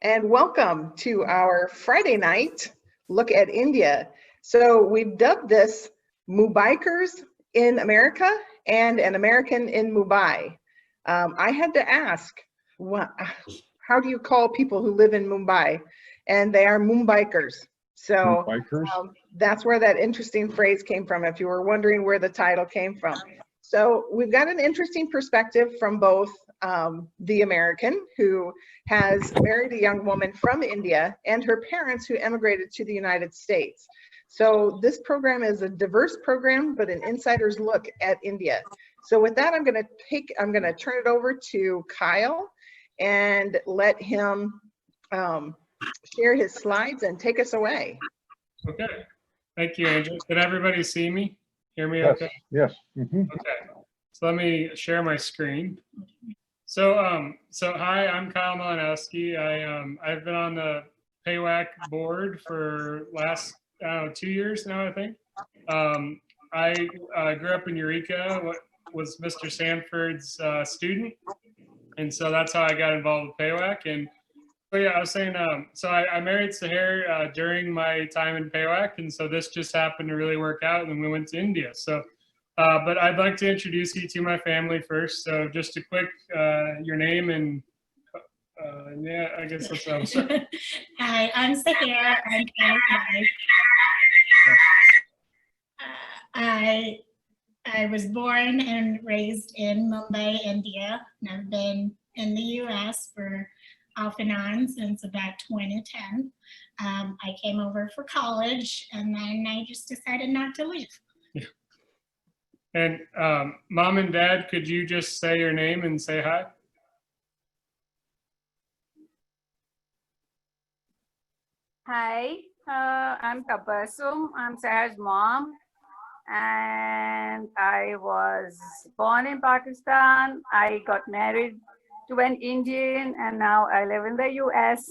and welcome to our Friday night look at India. So we've dubbed this Mumbaikars in America and an American in Mumbai. I had to ask, how do you call people who live in Mumbai? And they are Mumbaikars. So that's where that interesting phrase came from, if you were wondering where the title came from. So we've got an interesting perspective from both the American, who has married a young woman from India, and her parents who emigrated to the United States. So this program is a diverse program, but an insider's look at India. So with that, I'm going to turn it over to Kyle and let him share his slides and take us away. Okay, thank you, Angel. Can everybody see me? Hear me okay? Yes. Mm-hmm. Okay, so let me share my screen. So hi, I'm Kyle Malinowski. I've been on the PAYWAC board for last 2 years now, I think. I grew up in Eureka, was Mr. Sanford's student, and so that's how I got involved with PAYWAC. And so yeah, I was saying, so I married Sehar during my time in PAYWAC, and so this just happened to really work out, and then we went to India. So, but I'd like to introduce you to my family first. So just a quick, your name and yeah, I guess that's what I was saying. Hi, I'm Sehar. I'm 25. I was born and raised in Mumbai, India, and I've been in the U.S. for off and on since about 2010. I came over for college, and then I just decided not to leave. Yeah. And Mom and Dad, could you just say your name and say hi? Hi, I'm Tabassum. I'm Sehar's mom, and I was born in Pakistan. I got married to an Indian, and now I live in the US.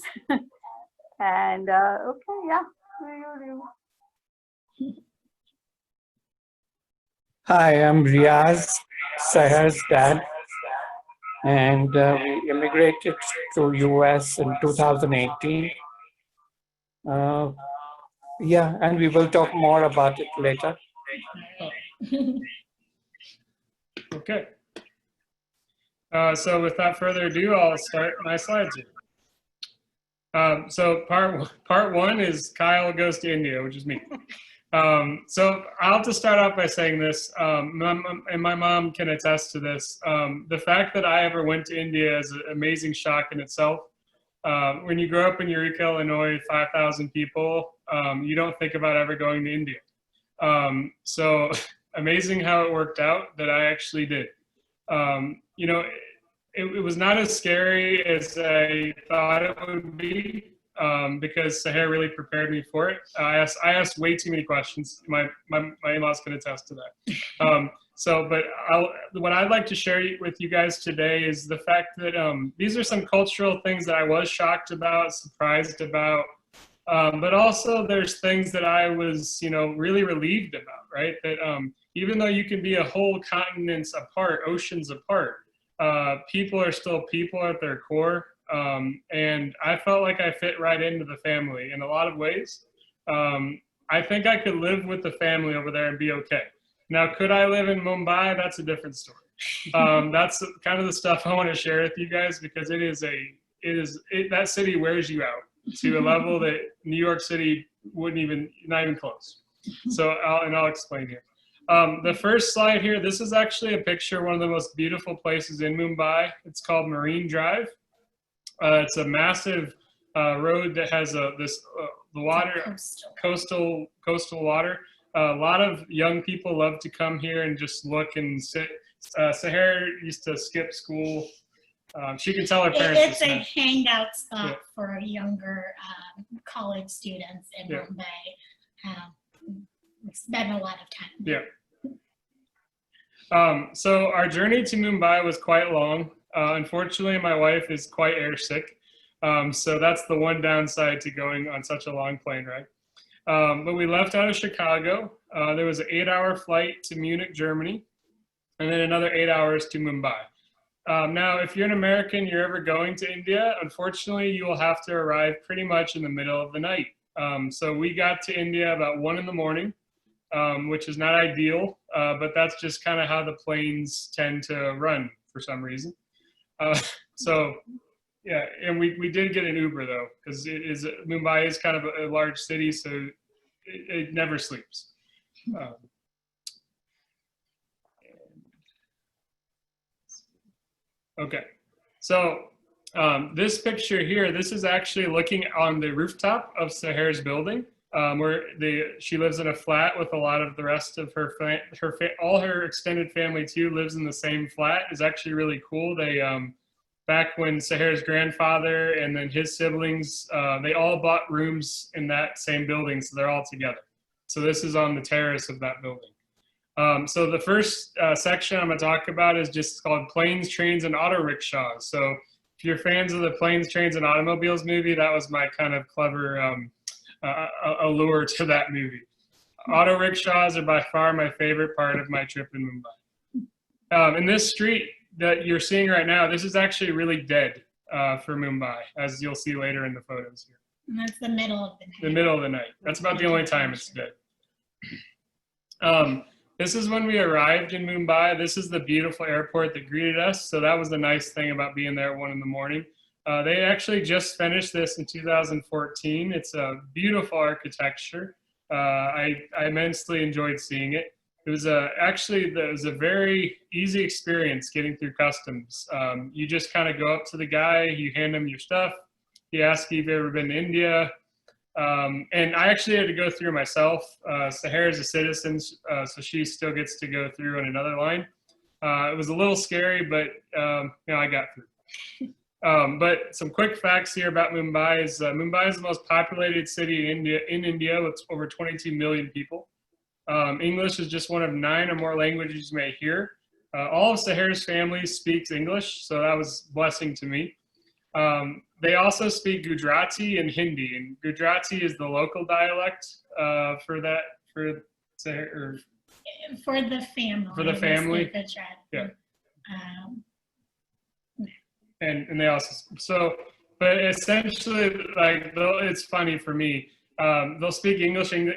And okay, yeah. Hi, I'm Riaz, Sehar's dad, and we immigrated to US in 2018. Yeah, and we will talk more about it later. Okay. So without further ado, I'll start my slides here. So part one is Kyle goes to India, which is me. So I'll have to start off by saying this, and my mom can attest to this. The fact that I ever went to India is an amazing shock in itself. When you grow up in Eureka, Illinois, 5,000 people, you don't think about ever going to India. So amazing how it worked out that I actually did. You know, it was not as scary as I thought it would be, because Sehar really prepared me for it. I asked way too many questions. My in-laws can attest to that. But what I'd like to share with you guys today is the fact that these are some cultural things that I was shocked about, surprised about, but also there's things that I was, really relieved about, right? That even though you can be a whole continents apart, oceans apart, people are still people at their core. And I felt like I fit right into the family in a lot of ways. I think I could live with the family over there and be okay. Now, could I live in Mumbai? That's a different story. That's kind of the stuff I want to share with you guys, because that city wears you out to a level that New York City not even close. So I'll explain here. The first slide here, this is actually a picture of one of the most beautiful places in Mumbai. It's called Marine Drive. It's a massive road that has the water, coastal water. A lot of young people love to come here and just look and sit. Sehar used to skip school. She can tell her parents. It's a hangout spot for younger college students in Mumbai. We spend a lot of time there. Yeah. So our journey to Mumbai was quite long. Unfortunately, my wife is quite airsick. So that's the one downside to going on such a long plane ride. But we left out of Chicago. There was an 8-hour flight to Munich, Germany, and then another 8 hours to Mumbai. Now, if you're an American, you're ever going to India, unfortunately, you will have to arrive pretty much in the middle of the night. So we got to India about 1 in the morning, which is not ideal, but that's just kind of how the planes tend to run for some reason. So yeah, and we did get an Uber though, because Mumbai is kind of a large city, so it never sleeps. Okay, so this picture here, this is actually looking on the rooftop of Sehar's building, where she lives in a flat with a lot of the rest of all her extended family too lives in the same flat. Is actually really cool. They back when Sehar's grandfather and then his siblings, they all bought rooms in that same building, so they're all together. So this is on the terrace of that building. So the first section I'm going to talk about is just called Planes, Trains, and Auto Rickshaws. So if you're fans of the Planes, Trains, and Automobiles movie, that was my kind of clever allure to that movie. Auto rickshaws are by far my favorite part of my trip in Mumbai. In this street that you're seeing right now, this is actually really dead for Mumbai, as you'll see later in the photos here. And that's the middle of the night. The middle of the night. That's about the only time it's dead. This is when we arrived in Mumbai. This is the beautiful airport that greeted us. So that was the nice thing about being there at 1 in the morning. They actually just finished this in 2014. It's a beautiful architecture. I immensely enjoyed seeing it. It was actually a very easy experience getting through customs. You just kind of go up to the guy, you hand him your stuff. He asks you if you've ever been to India. And I actually had to go through myself. Sehar is a citizen, so she still gets to go through on another line. It was a little scary, but I got through. But some quick facts here about Mumbai is Mumbai is the most populated city in India with over 22 million people. English is just one of 9 or more languages you may hear. All of Sehar's family speaks English, so that was a blessing to me. They also speak Gujarati and Hindi, and Gujarati is the local dialect for Seher. For the family. For the family. Gujarati. Yeah. And they also but essentially, like, it's funny for me. They'll speak English, and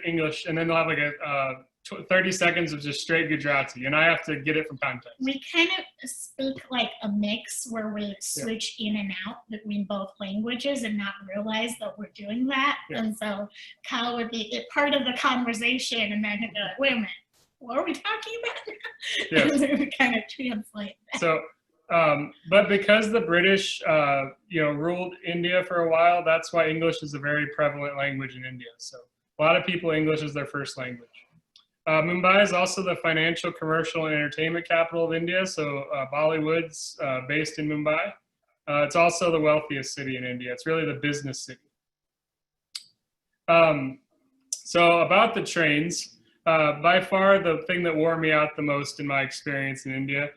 then they'll have like a 30 seconds of just straight Gujarati, and I have to get it from context. We kind of speak like a mix where we switch in and out between both languages and not realize that we're doing that. Yeah. And so Kyle would be part of the conversation, and then he'd be like, wait a minute, what are we talking about? Yeah. And then we kind of translate that. So, but because the British, ruled India for a while, that's why English is a very prevalent language in India. So a lot of people, English is their first language. Mumbai is also the financial, commercial, and entertainment capital of India. So Bollywood's based in Mumbai. It's also the wealthiest city in India. It's really the business city. So about the trains, by far the thing that wore me out the most in my experience in India,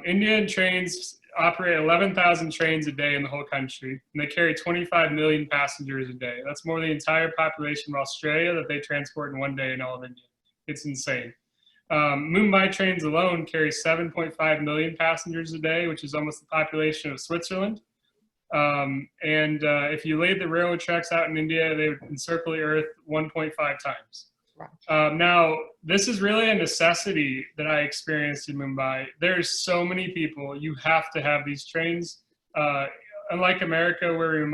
Indian trains operate 11,000 trains a day in the whole country, and they carry 25 million passengers a day. That's more than the entire population of Australia that they transport in one day in all of India. It's insane. Mumbai trains alone carry 7.5 million passengers a day, which is almost the population of Switzerland. If you laid the railroad tracks out in India, they would encircle the Earth 1.5 times. Now, this is really a necessity that I experienced in Mumbai. There's so many people. You have to have these trains. Unlike America, where we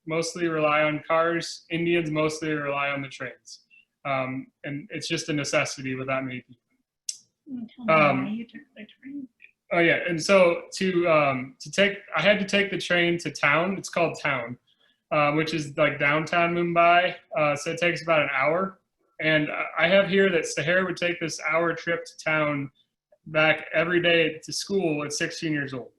mostly rely on cars, Indians mostly rely on the trains. And it's just a necessity with that many people. Why you took the train? Oh yeah, and so I had to take the train to town. It's called Town, which is like downtown Mumbai. So it takes about an hour. And I have here that Sehar would take this hour trip to town back every day to school at 16 years old.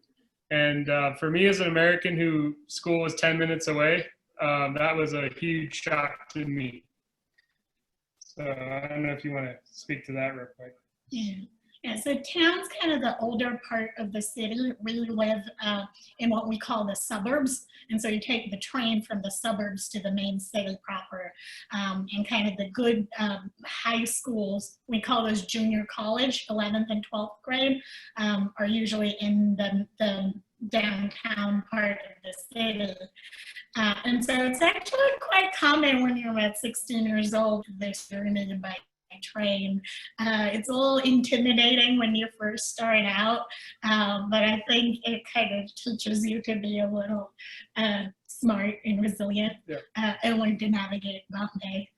And for me as an American who school was 10 minutes away, that was a huge shock to me. So I don't know if you want to speak to that real quick. Yeah. Yeah, so town's kind of the older part of the city. We live in what we call the suburbs. And so you take the train from the suburbs to the main city proper. And kind of the good high schools, we call those junior college, 11th and 12th grade, are usually in the downtown part of the city. And so it's actually quite common when you're about 16 years old, they're journeyed by train. It's a little intimidating when you first start out, but I think it kind of teaches you to be a little smart and resilient, and learn to navigate Bombay.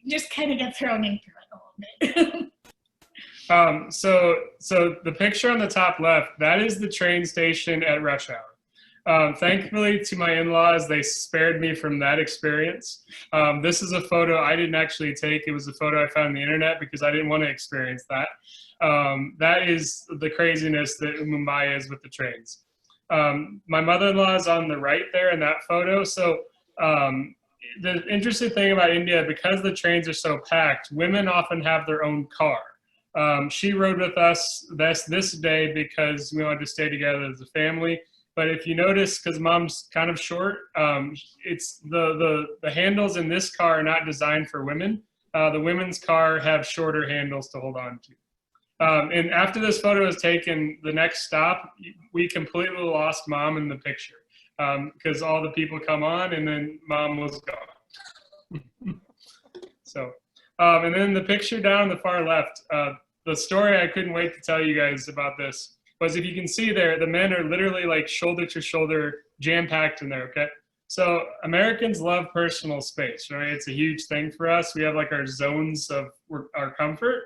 Just kind of get thrown into it a little bit. So the picture on the top left, that is the train station at rush hour. Thankfully to my in-laws, they spared me from that experience. This is a photo I didn't actually take. It was a photo I found on the internet because I didn't want to experience that. That is the craziness that Mumbai is with the trains. My mother-in-law is on the right there in that photo. So the interesting thing about India, because the trains are so packed, women often have their own car. She rode with us this day because we wanted to stay together as a family. But if you notice, because mom's kind of short, it's the handles in this car are not designed for women. The women's car have shorter handles to hold on to. And after this photo is taken, the next stop, we completely lost mom in the picture because all the people come on and then mom was gone. So, and then the picture down on the far left, the story I couldn't wait to tell you guys about this. Was if you can see there, the men are literally like shoulder to shoulder, jam-packed in there, okay? So Americans love personal space, right? It's a huge thing for us. We have like our zones of our comfort.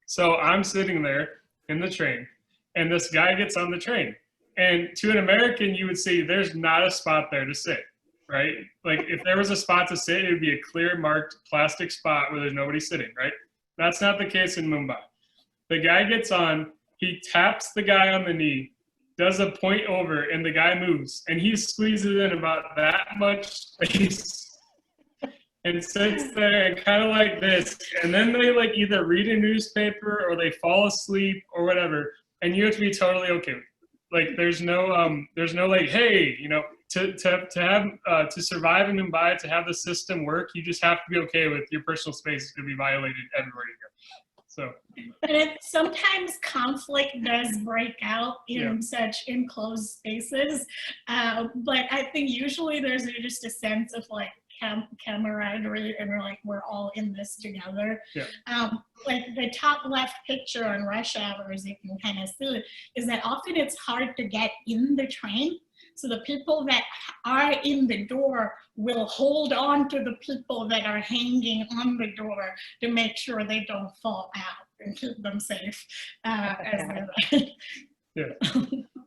So I'm sitting there in the train, and this guy gets on the train. And to an American, you would see there's not a spot there to sit, right? Like if there was a spot to sit, it would be a clear marked plastic spot where there's nobody sitting, right? That's not the case in Mumbai. The guy gets on, he taps the guy on the knee, does a point over, and the guy moves. And he squeezes in about that much space and sits there and kind of like this. And then they like either read a newspaper or they fall asleep or whatever. And you have to be totally okay with it. Like there's no like, hey, you know, to survive in Mumbai, to have the system work, you just have to be okay with your personal space is going to be violated everywhere you go. So, but sometimes conflict does break out in such enclosed spaces. But I think usually there's just a sense of like camaraderie and we're all in this together. Like the top left picture on rush hours, you can kind of see it, is that often it's hard to get in the train. So the people that are in the door will hold on to the people that are hanging on the door to make sure they don't fall out and keep them safe as they ride. Yeah.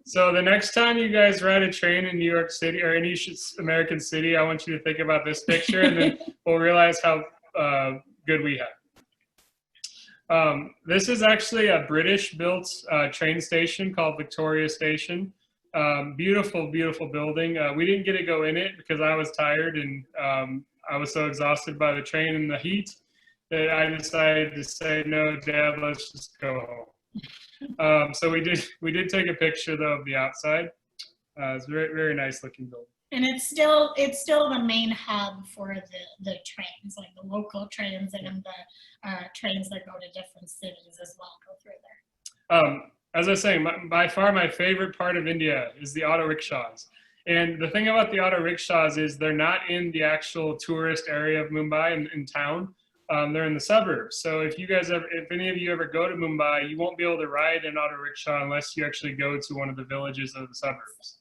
So the next time you guys ride a train in New York City or any American city, I want you to think about this picture and then we'll realize how good we have. This is actually a British-built train station called Victoria Station. Beautiful, beautiful building. We didn't get to go in it because I was tired and I was so exhausted by the train and the heat that I decided to say, no, Dad, let's just go home. So we did take a picture though of the outside. It's a very, very nice looking building. And it's still the main hub for the trains, like the local trains and the trains that go to different cities as well go through there. As I was saying, by far my favorite part of India is the auto rickshaws. And the thing about the auto rickshaws is they're not in the actual tourist area of Mumbai in town. They're in the suburbs. So if any of you ever go to Mumbai, you won't be able to ride an auto rickshaw unless you actually go to one of the villages of the suburbs.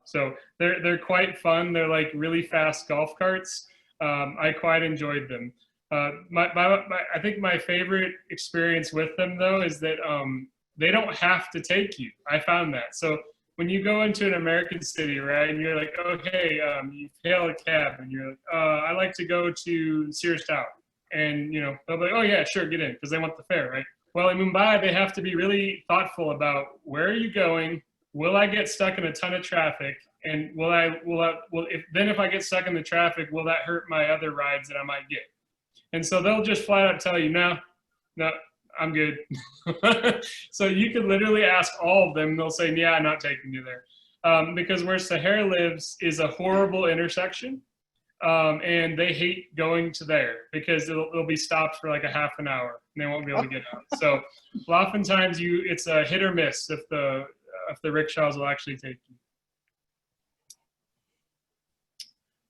So they're quite fun. They're like really fast golf carts. I quite enjoyed them. I think my favorite experience with them though is that they don't have to take you. I found that. So when you go into an American city, right, and you're like, okay, you hail a cab, and you're like, I like to go to Sears Tower, and you know they'll be like, oh yeah, sure, get in, because they want the fare, right? Well, in Mumbai, they have to be really thoughtful about where are you going? Will I get stuck in a ton of traffic? And if I get stuck in the traffic, will that hurt my other rides that I might get? And so they'll just flat out tell you, no, I'm good. So you could literally ask all of them. They'll say, yeah, I'm not taking you there. Because where Sehar lives is a horrible intersection. And they hate going to there because it'll be stopped for like a half an hour and they won't be able to get out. So oftentimes it's a hit or miss if the rickshaws will actually take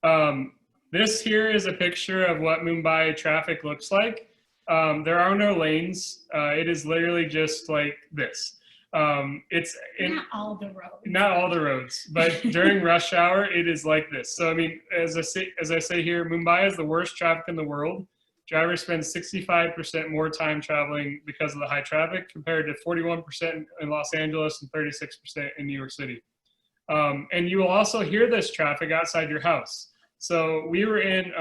you. This here is a picture of what Mumbai traffic looks like. There are no lanes. It is literally just like this. It's not all the roads. Not all the roads, but during rush hour, it is like this. So I mean, as I say here, Mumbai is the worst traffic in the world. Drivers spend 65% more time traveling because of the high traffic, compared to 41% in Los Angeles and 36% in New York City. And you will also hear this traffic outside your house. So we were in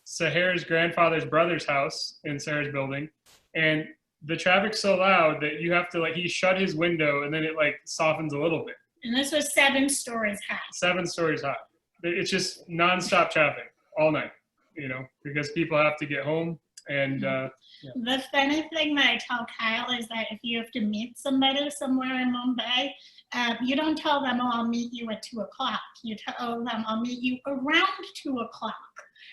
Sehar's grandfather's brother's house in Sehar's building, and the traffic's so loud that you have to he shut his window and then it softens a little bit. And this was 7 stories high. 7 stories high. It's just nonstop traffic all night, because people have to get home. And yeah. The funny thing that I tell Kyle is that if you have to meet somebody somewhere in Mumbai, you don't tell them, oh, I'll meet you at 2 o'clock. You tell them, I'll meet you around 2 o'clock.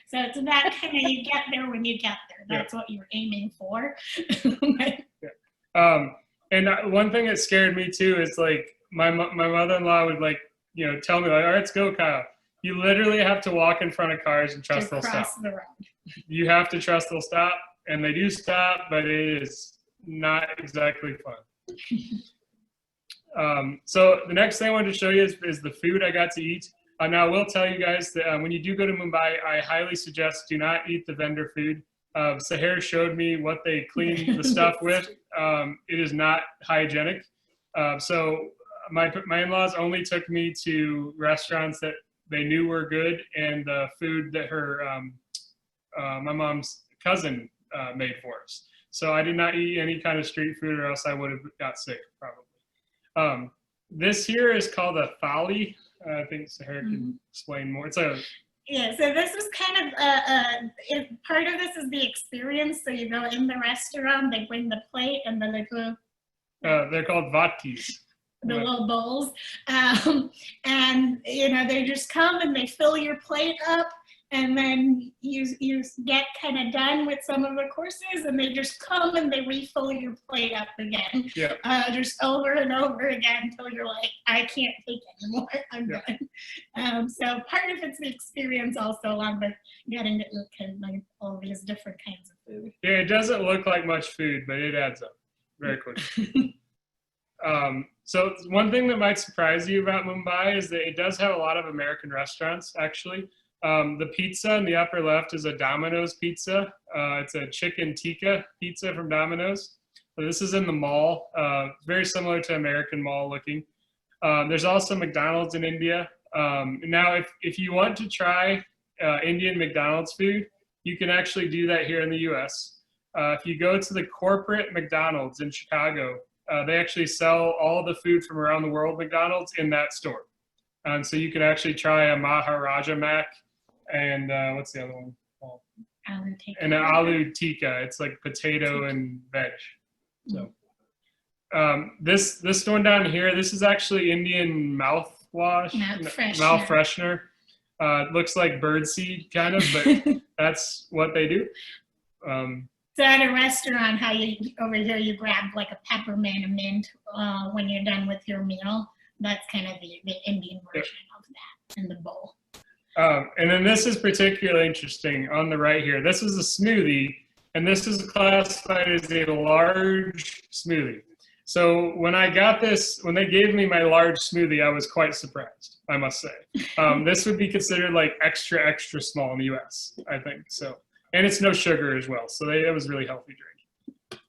So it's that kind of, you get there when you get there. That's what you're aiming for. Yeah. And one thing that scared me too is my mother-in-law would tell me all right, let's go, Kyle. You literally have to walk in front of cars and trust they'll stop. The road. You have to trust they'll stop, and they do stop, but it is not exactly fun. So the next thing I wanted to show you is the food I got to eat. Now, I will tell you guys that when you do go to Mumbai, I highly suggest do not eat the vendor food. Sehar showed me what they clean the stuff with. It is not hygienic. So my in-laws only took me to restaurants that they knew were good, and the food that my mom's cousin made for us. So I did not eat any kind of street food, or else I would have got sick probably. This here is called a thali. I think Sehar can explain more. Yeah, so this is kind of, part of this is the experience. So you go in the restaurant, they bring the plate and the little... they're called vatkis. The little bowls. And, they just come and they fill your plate up. And then you get kind of done with some of the courses, and they just come and they refill your plate up again. Yeah. Just over and over again until you're like, I can't take anymore. I'm done. So part of it's the experience also, along with getting to eat all these different kinds of food. Yeah, it doesn't look like much food, but it adds up very quickly. So one thing that might surprise you about Mumbai is that it does have a lot of American restaurants, actually. The pizza in the upper left is a Domino's pizza. It's a chicken tikka pizza from Domino's. So this is in the mall, very similar to American Mall looking. There's also McDonald's in India. Now, if you want to try Indian McDonald's food, you can actually do that here in the US. If you go to the corporate McDonald's in Chicago, they actually sell all the food from around the world McDonald's in that store. And so you can actually try a Maharaja Mac and what's the other one called? And an aloo tikka. It's like potato and veg. So this one down here, this is actually Indian mouthwash, mouth freshener. It looks like birdseed kind of, but that's what they do. So at a restaurant, over here you grab like a peppermint, a mint when you're done with your meal. That's kind of the Indian version of that in the bowl. And then this is particularly interesting on the right here. This is a smoothie, and this is classified as a large smoothie. So when I got this, when they gave me my large smoothie, I was quite surprised, I must say. This would be considered like extra, extra small in the US, I think. So, and it's no sugar as well. So it was really healthy drink.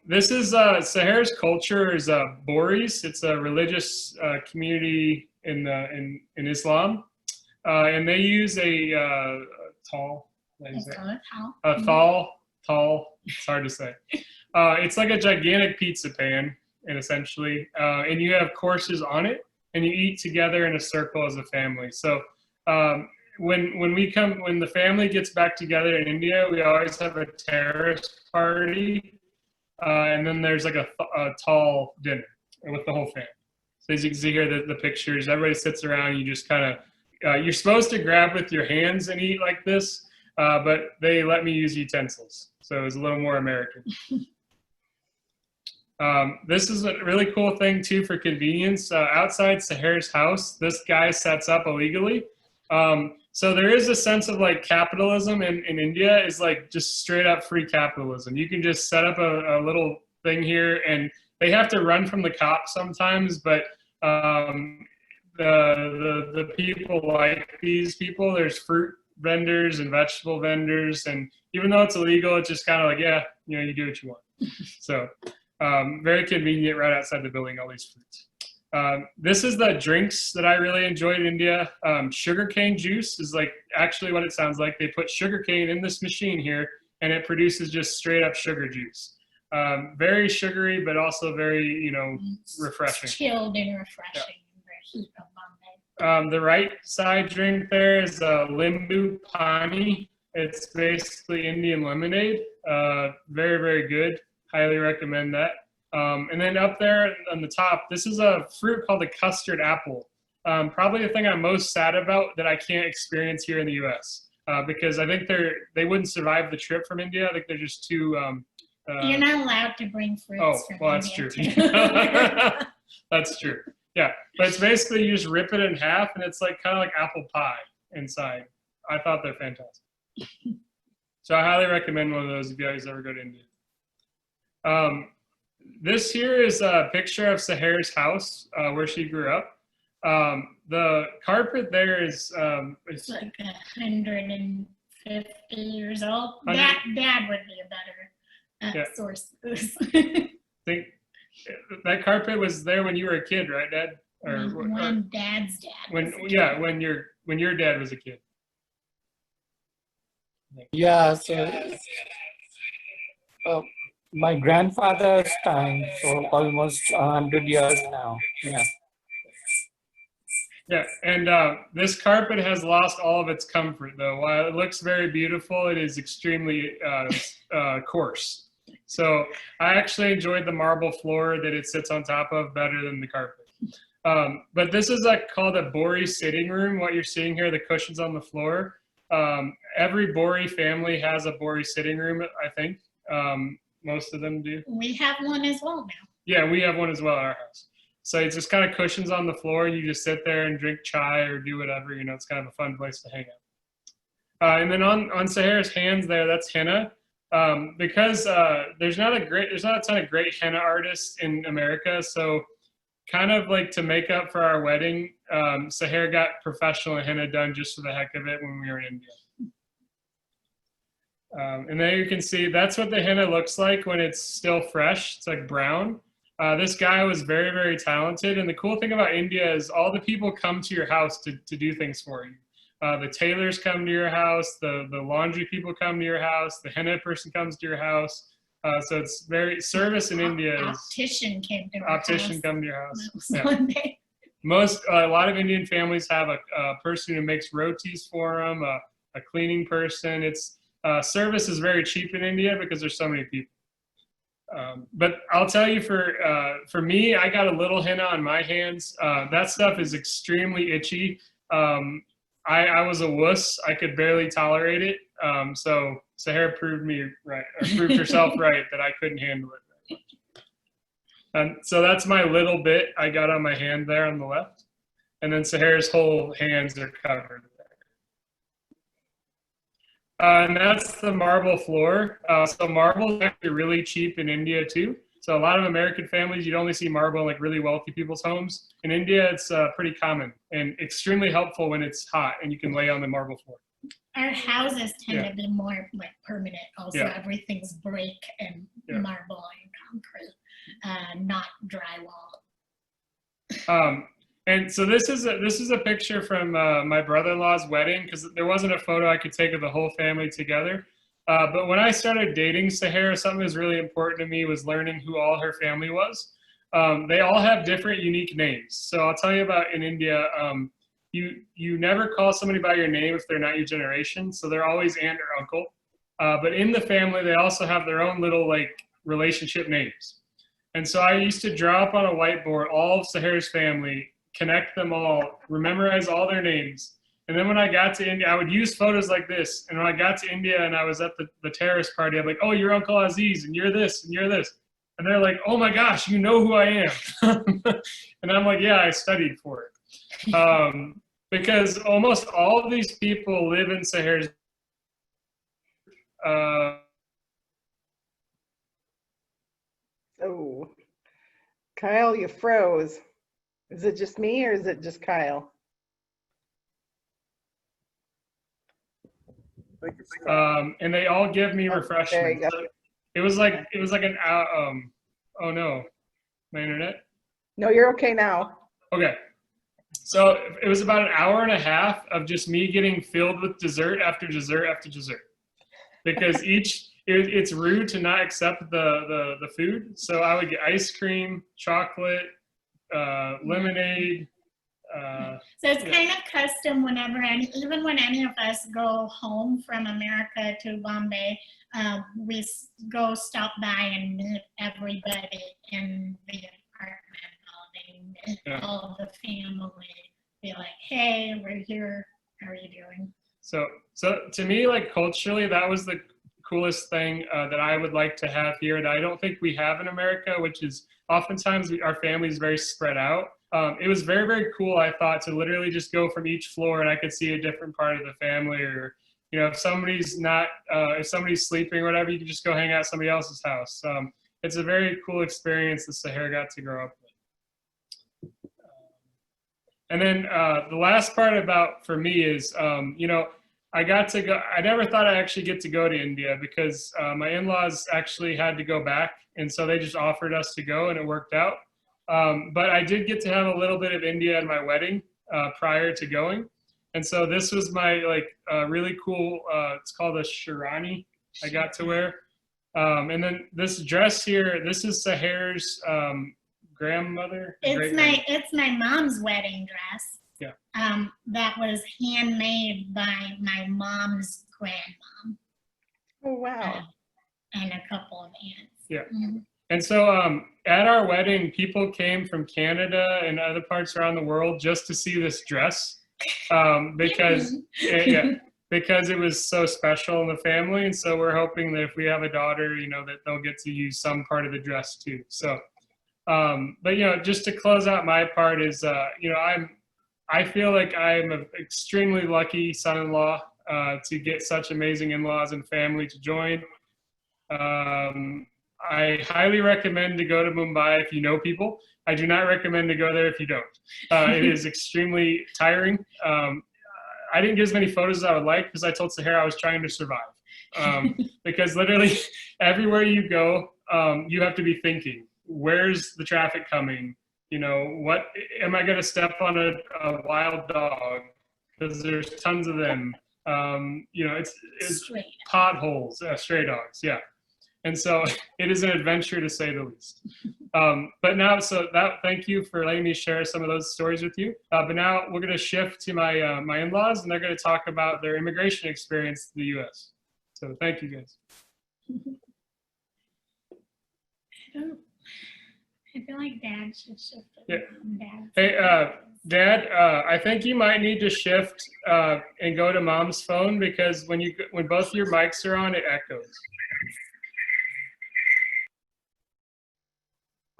This is Sehar's culture is Boris. It's a religious community in Islam, and they use a thal. It's hard to say. It's like a gigantic pizza pan, and essentially, and you have courses on it, and you eat together in a circle as a family. So when the family gets back together in India, we always have a terrace party, and then there's like a tall dinner with the whole family. So as you can see here, the pictures, everybody sits around. You just kind of you're supposed to grab with your hands and eat like this, but they let me use utensils, so it was a little more American. This is a really cool thing too for convenience. Outside Seher's house, this guy sets up illegally. So there is a sense of like capitalism in India is like just straight up free capitalism. You can just set up a little thing here, and they have to run from the cops sometimes, but the people like these people. There's fruit vendors and vegetable vendors, and even though it's illegal, it's just kind of like, yeah, you know, you do what you want. So very convenient right outside the building, all these fruits. This is the drinks that I really enjoyed in India. Sugarcane juice is like actually what it sounds like. They put sugarcane in this machine here, and it produces just straight up sugar juice. Very sugary, but also very, you know, refreshing. Chilled and refreshing in the heat of Bombay. The right side drink there is Limbu Pani. It's basically Indian lemonade. Very, very good. Highly recommend that. And then up there on the top, this is a fruit called the custard apple. Probably the thing I'm most sad about that I can't experience here in the U.S. Because I think they wouldn't survive the trip from India. I think they're just too. You're not allowed to bring fruits. Oh, from well, that's India true. That's true. Yeah, but it's basically you just rip it in half, and it's like kind of like apple pie inside. I thought they're fantastic. So I highly recommend one of those if you guys ever go to India. This here is a picture of Seher's house where she grew up. The carpet there is It's like 150 years old. Dad would be a better source. I think that carpet was there when you were a kid, right, Dad? When Dad's dad. When your dad was a kid. Yeah, so my grandfather's time, so almost 100 years now. Yeah. Yeah, and this carpet has lost all of its comfort, though. While it looks very beautiful, it is extremely coarse. So I actually enjoyed the marble floor that it sits on top of better than the carpet. But this is called a Bori sitting room. What you're seeing here, the cushions on the floor. Every Bori family has a Bori sitting room, I think. Most of them do. We have one as well now. Yeah, we have one as well at our house. So it's just kind of cushions on the floor, and you just sit there and drink chai or do whatever. You know, it's kind of a fun place to hang out. And then on Seher's hands there, that's henna. Because there's not a ton of great henna artists in America. So kind of like to make up for our wedding, Seher got professional henna done just for the heck of it when we were in India. And there you can see that's what the henna looks like when it's still fresh. It's like brown. This guy was very, very talented. And the cool thing about India is all the people come to your house to do things for you. The tailors come to your house, the laundry people come to your house, the henna person comes to your house. So it's very, service in India is. Optician came to our Optician house. come to your house. Yeah. One day. A lot of Indian families have a person who makes rotis for them, a cleaning person. Service is very cheap in India because there's so many people. But I'll tell you, for me, I got a little henna on my hands. That stuff is extremely itchy. I was a wuss. I could barely tolerate it. So Seher proved me right, or proved herself right that I couldn't handle it very much. And so that's my little bit I got on my hand there on the left. And then Seher's whole hands are covered. And that's the marble floor. So marble is actually really cheap in India too. So a lot of American families, you'd only see marble in like really wealthy people's homes. In India, it's pretty common and extremely helpful when it's hot and you can lay on the marble floor. Our houses tend to be more like permanent. Also, Yeah. everything's brick and marble and concrete, not drywall. And so this is a picture from my brother-in-law's wedding, because there wasn't a photo I could take of the whole family together. But when I started dating Seher, something that was really important to me was learning who all her family was. They all have different unique names. So I'll tell you about in India, you never call somebody by your name if they're not your generation. So they're always aunt or uncle. But in the family, they also have their own little like relationship names. And so I used to draw up on a whiteboard all of Sehar's family, connect them all, memorize all their names. And then when I got to India, I would use photos like this. And when I got to India and I was at the terrorist party, I'm like, oh, you're Uncle Aziz, and you're this, and you're this. And they're like, oh my gosh, you know who I am. And I'm like, yeah, I studied for it. Because almost all of these people live in Sehar's. Oh, Kyle, you froze. Is it just me or is it just Kyle? And they all give me refreshments. There you go. It was like an oh no, my internet. No, you're okay now. Okay, so it was about an hour and a half of just me getting filled with dessert after dessert after dessert, because it's rude to not accept the food. So I would get ice cream, chocolate, lemonade. So it's kind of custom whenever, and even when any of us go home from America to Bombay, we go stop by and meet everybody in the apartment building, Yeah. all of the family. Be like, hey, we're here. How are you doing? So to me, like culturally, that was the coolest thing that I would like to have here that I don't think we have in America, which is oftentimes our family is very spread out. It was very, very cool, I thought, to literally just go from each floor and I could see a different part of the family, or, you know, if somebody's sleeping or whatever, you can just go hang out at somebody else's house. It's a very cool experience that Sehar got to grow up with. And then the last part for me is, you know, I got to go, I never thought I'd actually get to go to India because my in-laws actually had to go back. And so they just offered us to go and it worked out. But I did get to have a little bit of India at my wedding prior to going. And so this was my really cool, it's called a Sharani I got to wear. And then this dress here, this is Sehar's grandmother. It's my mom's wedding dress. Yeah. That was handmade by my mom's grandmom. Oh, wow. And a couple of aunts. Yeah. Mm-hmm. And so at our wedding, people came from Canada and other parts around the world just to see this dress because because it was so special in the family. And so we're hoping that if we have a daughter, you know, that they'll get to use some part of the dress too. So, but, you know, just to close out my part is, you know, I feel like I'm an extremely lucky son-in-law to get such amazing in-laws and family to join. I highly recommend to go to Mumbai if you know people. I do not recommend to go there if you don't. It is extremely tiring. I didn't get as many photos as I would like because I told Sehar I was trying to survive. Because literally everywhere you go, you have to be thinking, where's the traffic coming? You know, what am I going to step on a wild dog? Because there's tons of them. You know, it's potholes, stray dogs, yeah. And so it is an adventure to say the least. But now, thank you for letting me share some of those stories with you. But now we're going to shift to my my in-laws, and they're going to talk about their immigration experience to the U.S. So thank you, guys. I feel like Dad should shift it. Yeah. Hey, Dad, I think you might need to shift and go to Mom's phone because when both your mics are on, it echoes.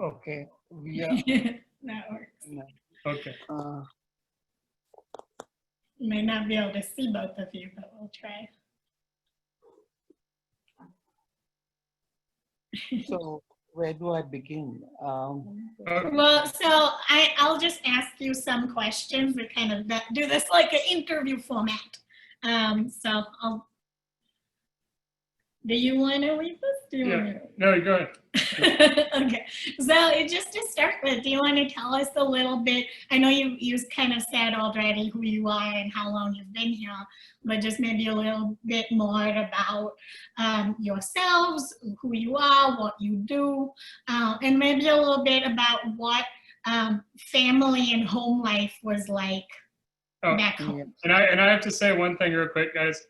Okay. That works. Okay. May not be able to see both of you, but we'll try. So where do I begin? Well, so I'll just ask you some questions. We kind of do this like an interview format. So do you want to lead this? No, you go ahead. Okay, so just to start with, do you want to tell us a little bit? I know you kind of said already who you are and how long you've been here, but just maybe a little bit more about yourselves, who you are, what you do, and maybe a little bit about what family and home life was like Oh, back home. and I have to say one thing real quick, guys.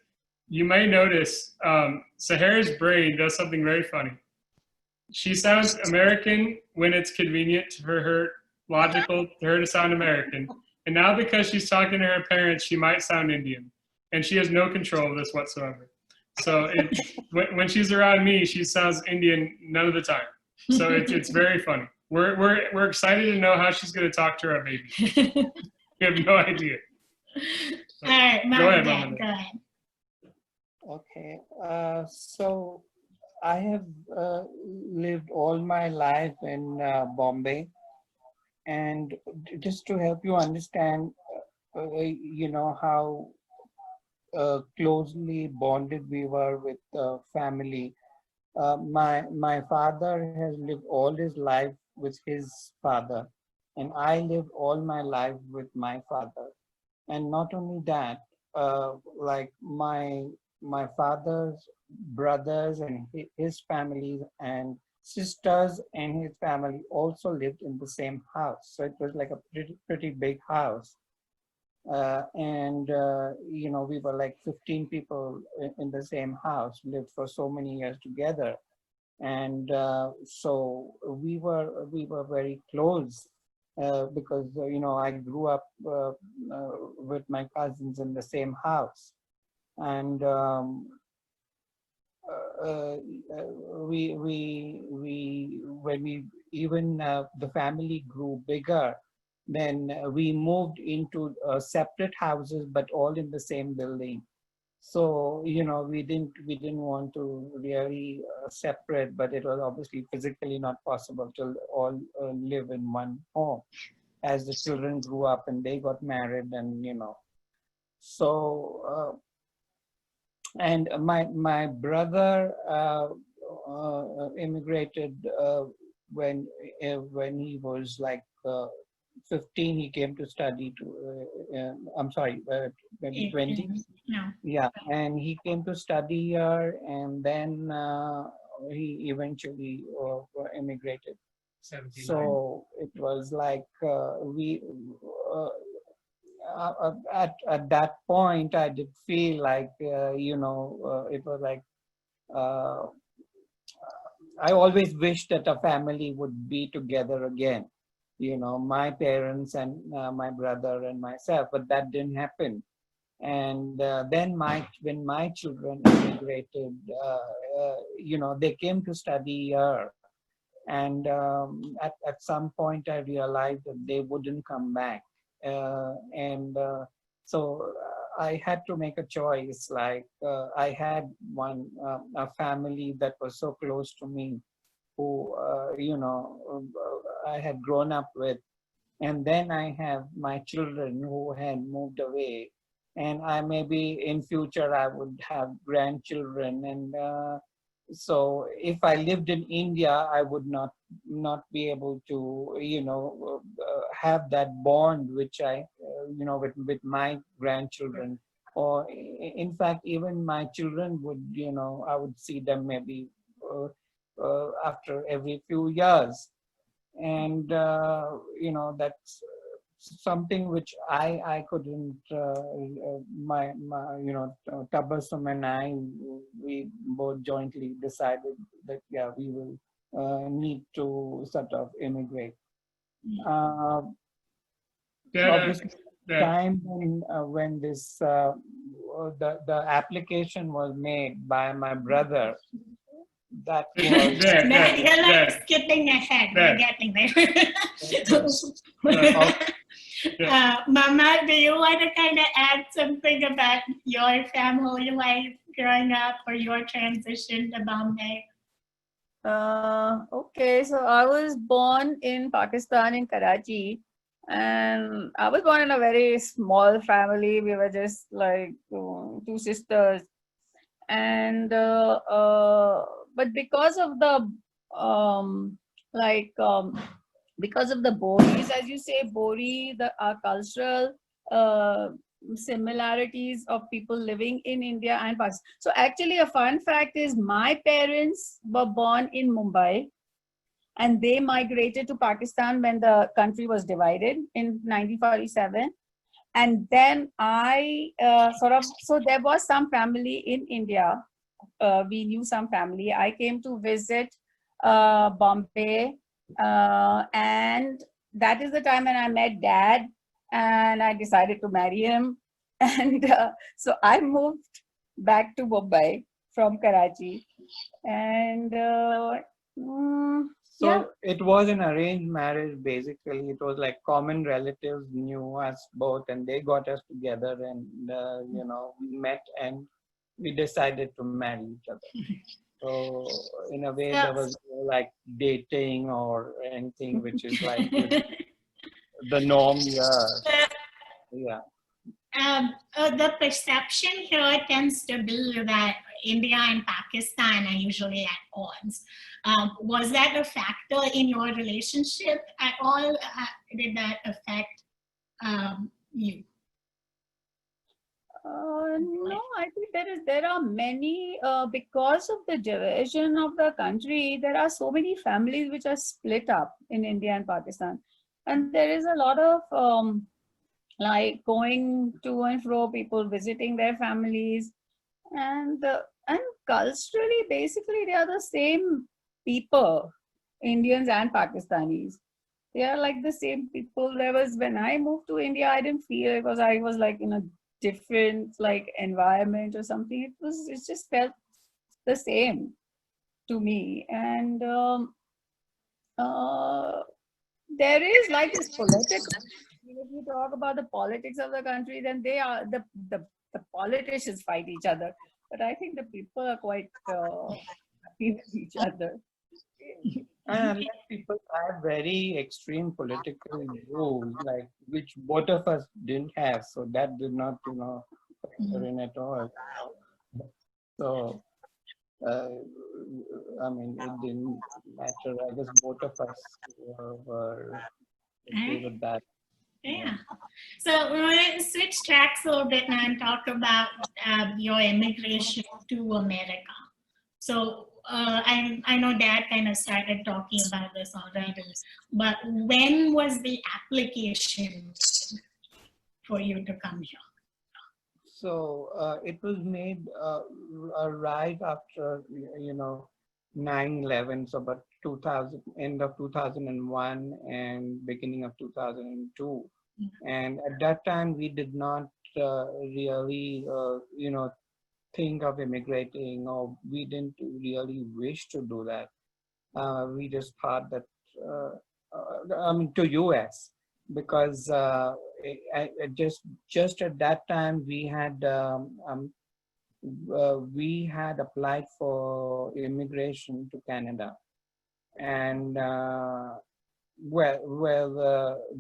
You may notice Sahara's brain does something very funny. She sounds American when it's convenient for her, logical for her to sound American. And now because she's talking to her parents, she might sound Indian. And she has no control of this whatsoever. So when she's around me, she sounds Indian none of the time. So it's very funny. We're excited to know how she's going to talk to our baby. We have no idea. So, All right, go ahead, Mom, Mama. go ahead. Okay, so I have lived all my life in Bombay, and just to help you understand, how closely bonded we were with family. My father has lived all his life with his father, and I lived all my life with my father. And not only that, like my father's brothers and his families and sisters and his family also lived in the same house. So it was like a pretty big house. We were like 15 people in the same house, lived for so many years together. And so we were very close because, I grew up with my cousins in the same house. And when we even the family grew bigger, then we moved into separate houses, but all in the same building. So we didn't want to really separate, but it was obviously physically not possible to all live in one home. As the children grew up and they got married, and so. And my brother immigrated when he was like 15. He came to study to I'm sorry, maybe 20. No. Yeah, and he came to study here, and then he eventually immigrated. 17. So it was like at that point, I did feel like, it was like, I always wished that a family would be together again, my parents and my brother and myself, but that didn't happen. And then when my children immigrated, they came to study here. And at some point, I realized that they wouldn't come back. So I had to make a choice. Like I had a family that was so close to me, who I had grown up with, and then I have my children who had moved away, and I maybe in future I would have grandchildren. And so if I lived in India, I would not be able to, have that bond which I, with my grandchildren. Or in fact, even my children would, I would see them maybe after every few years. And, that's something which I couldn't, Tabassum and I, we both jointly decided that, yeah, we will need to sort of immigrate. Obviously, time when this, the application was made by my brother, that was... You're like skipping ahead. We're getting there. Mama, do you want to kind of add something about your family life growing up or your transition to Bombay? Okay, so I was born in Pakistan, in Karachi, and I was born in a very small family. We were just like two sisters, and but because of the because of the Boris, as you say, Bori, the cultural similarities of people living in India and Pakistan. So actually a fun fact is my parents were born in Mumbai, and they migrated to Pakistan when the country was divided in 1947. And then I so there was some family in India. We knew some family. I came to visit Bombay, and that is the time when I met Dad, and I decided to marry him. And so I moved back to Mumbai from Karachi, and So yeah. it was an arranged marriage, basically. It was like common relatives knew us both and they got us together, and, we met and we decided to marry each other. So in a way, there was no like dating or anything, which is like the norm. Yeah. Yeah. The perception here tends to be that India and Pakistan are usually at odds. Was that a factor in your relationship at all? Did that affect you? No, I think there are many because of the division of the country. There are so many families which are split up in India and Pakistan, and there is a lot of like going to and fro, people visiting their families, and culturally, basically, they are the same people, Indians and Pakistanis. They are like the same people. There was when I moved to India, I didn't feel it, because I was like in a different like environment or something. It just felt the same to me. And there is like this political, if you talk about the politics of the country, then they are the politicians fight each other, but I think the people are quite happy with each other. And unless people have very extreme political views, like which both of us didn't have, so that did not, factor in at all. So, I mean, it didn't matter. I guess both of us were okay with that. Yeah. So we want to switch tracks a little bit now and talk about your immigration to America. So I know Dad kind of started talking about this already, but when was the application for you to come here? So it was made right after, 9/11, so about 2000, end of 2001 and beginning of 2002. And at that time, we did not really, think of immigrating, or we didn't really wish to do that. We just thought that, to US, because just at that time we had applied for immigration to Canada, and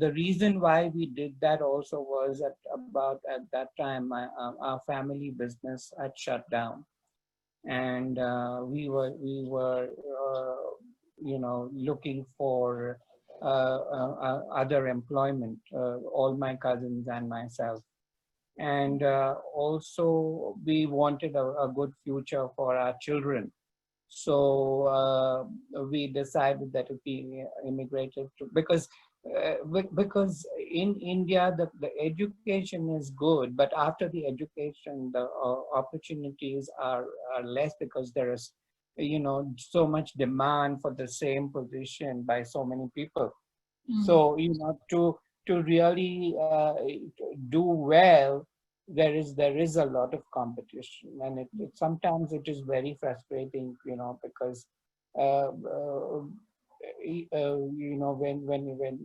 the reason why we did that also was that at that time our family business had shut down, and we were looking for other employment, all my cousins and myself. And also we wanted a good future for our children. So we decided that if we immigrated because in India, the education is good, but after the education, the opportunities are less, because there is, so much demand for the same position by so many people. So, to really do well, there is a lot of competition, and it sometimes it is very frustrating, because when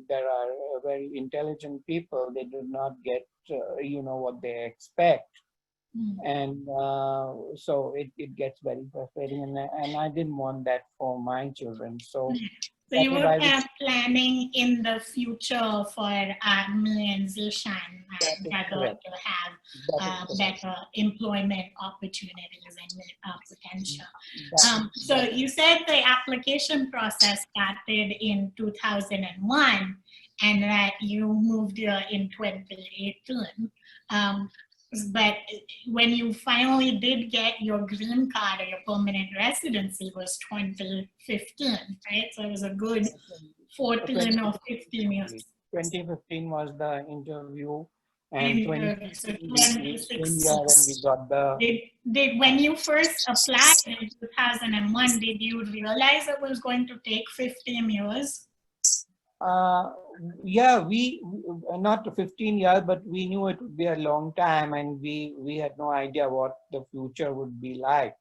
there are very intelligent people, they do not get what they expect. And so it gets very frustrating, and I didn't want that for my children. So you were planning in the future for me and Zishan to have better employment opportunities and potential. So you said the application process started in 2001 and that you moved here in 2018. But when you finally did get your green card or your permanent residency was 2015, right? So it was a good 14 or 15 years. 2015 was the interview, And In, 2016 we came 2016. here and we got the. Did when you first applied in 2001, did you realize it was going to take 15 years? Yeah, we not 15 years, but we knew it would be a long time, and we had no idea what the future would be like.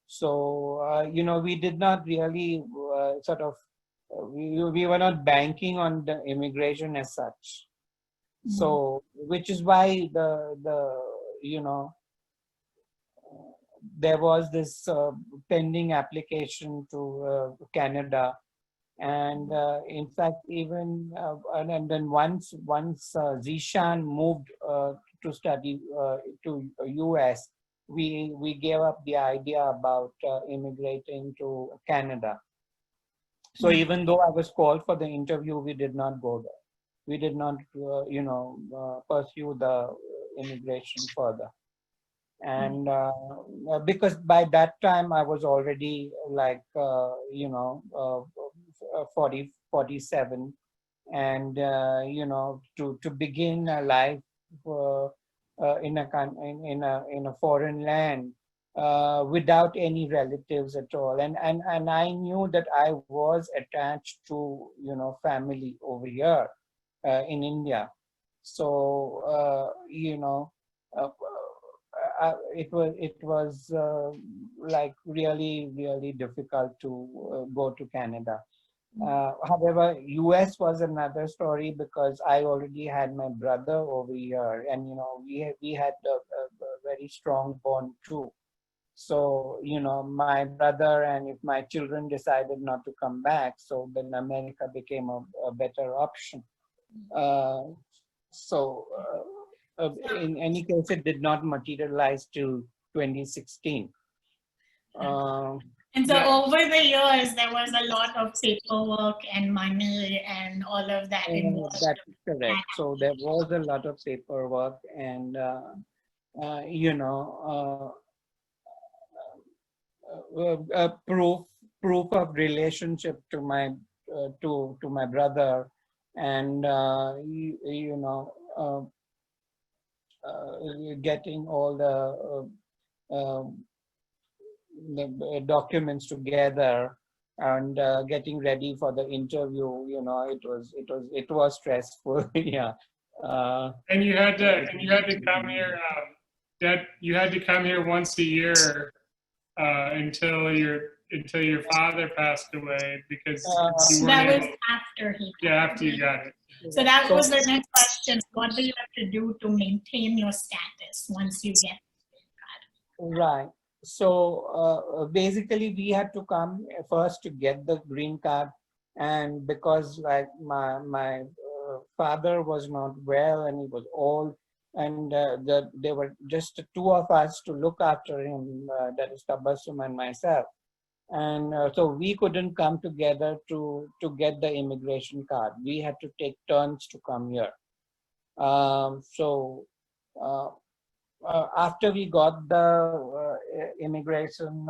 So we did not really we were not banking on the immigration as such. So which is why there was this pending application to Canada. And in fact, even and then once Zishan moved to study to US, we gave up the idea about immigrating to Canada. So even though I was called for the interview, we did not go there. We did not, pursue the immigration further. And because by that time I was already like 47, and to begin a life in a foreign land without any relatives at all, and I knew that I was attached to family over here in India. So it was like really difficult to go to Canada. However, US was another story, because I already had my brother over here, and we had a very strong bond too. So my brother and if my children decided not to come back, so then America became a better option. In any case, it did not materialize till 2016. And so over the years, there was a lot of paperwork and money and all of that involved. That's correct. So there was a lot of paperwork and, proof of relationship to my brother, and getting all the documents together and getting ready for the interview. It was stressful. Yeah. And you had to come here. You had to come here once a year until your father passed away, because you weren't That was able, after he. after you got it. So that was the next question. What do you have to do to maintain your status once you get the green card? Right. So basically, we had to come first to get the green card, and because like my father was not well and he was old, and there were just two of us to look after him, that is Tabassum and myself. And so we couldn't come together to get the immigration card. We had to take turns to come here. After we got the immigration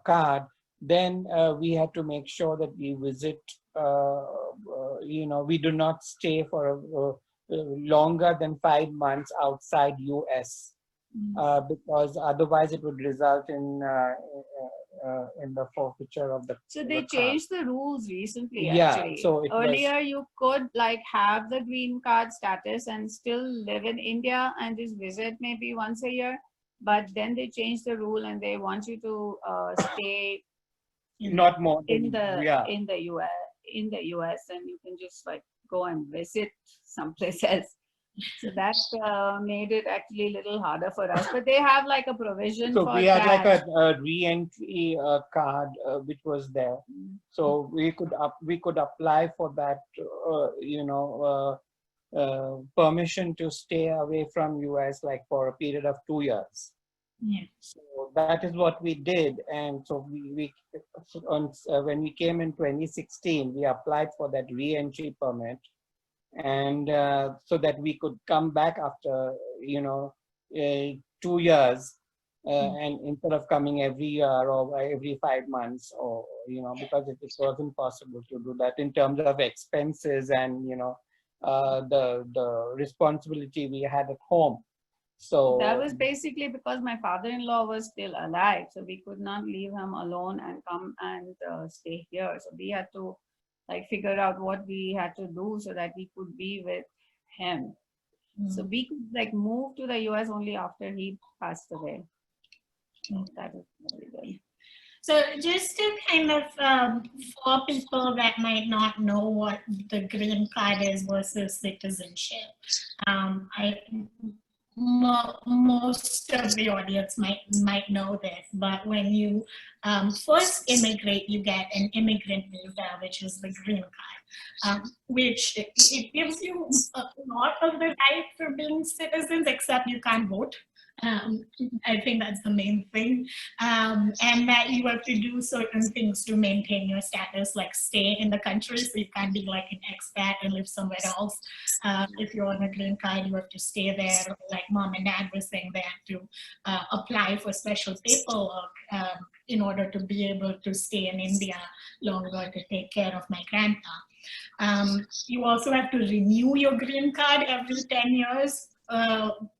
card, then we had to make sure that we visit. We do not stay for longer than 5 months outside US, because otherwise it would result in the forfeiture of the. So they changed the rules recently. Yeah, actually. so earlier you could like have the green card status and still live in India and just visit maybe once a year, but then they changed the rule and they want you to stay not more in the US, and you can just like go and visit someplace else. So that made it actually a little harder for us, but they have like a provision so for we had that. like a re-entry card which was there, so we could apply for that permission to stay away from US like for a period of 2 years. Yeah. So that is what we did, and so when we came in 2016, we applied for that re-entry permit, and so that we could come back after 2 years and instead of coming every year or every 5 months, or because it wasn't possible to do that in terms of expenses and the responsibility we had at home. So that was basically because my father-in-law was still alive, so we could not leave him alone and come and stay here. So we had to figure out what we had to do so that we could be with him. So we could move to the US only after he passed away. That is very good. So just to kind of, for people that might not know what the green card is versus citizenship, most of the audience might know this, but when you first immigrate, you get an immigrant visa, which is the green card, which it gives you a lot of the rights for being citizens, except you can't vote. I think that's the main thing, and that you have to do certain things to maintain your status, like stay in the country, so you can't be like an expat and live somewhere else. If you're on a green card, you have to stay there. Like mom and dad were saying, they had to apply for special paperwork in order to be able to stay in India longer to take care of my grandpa. You also have to renew your green card every 10 years.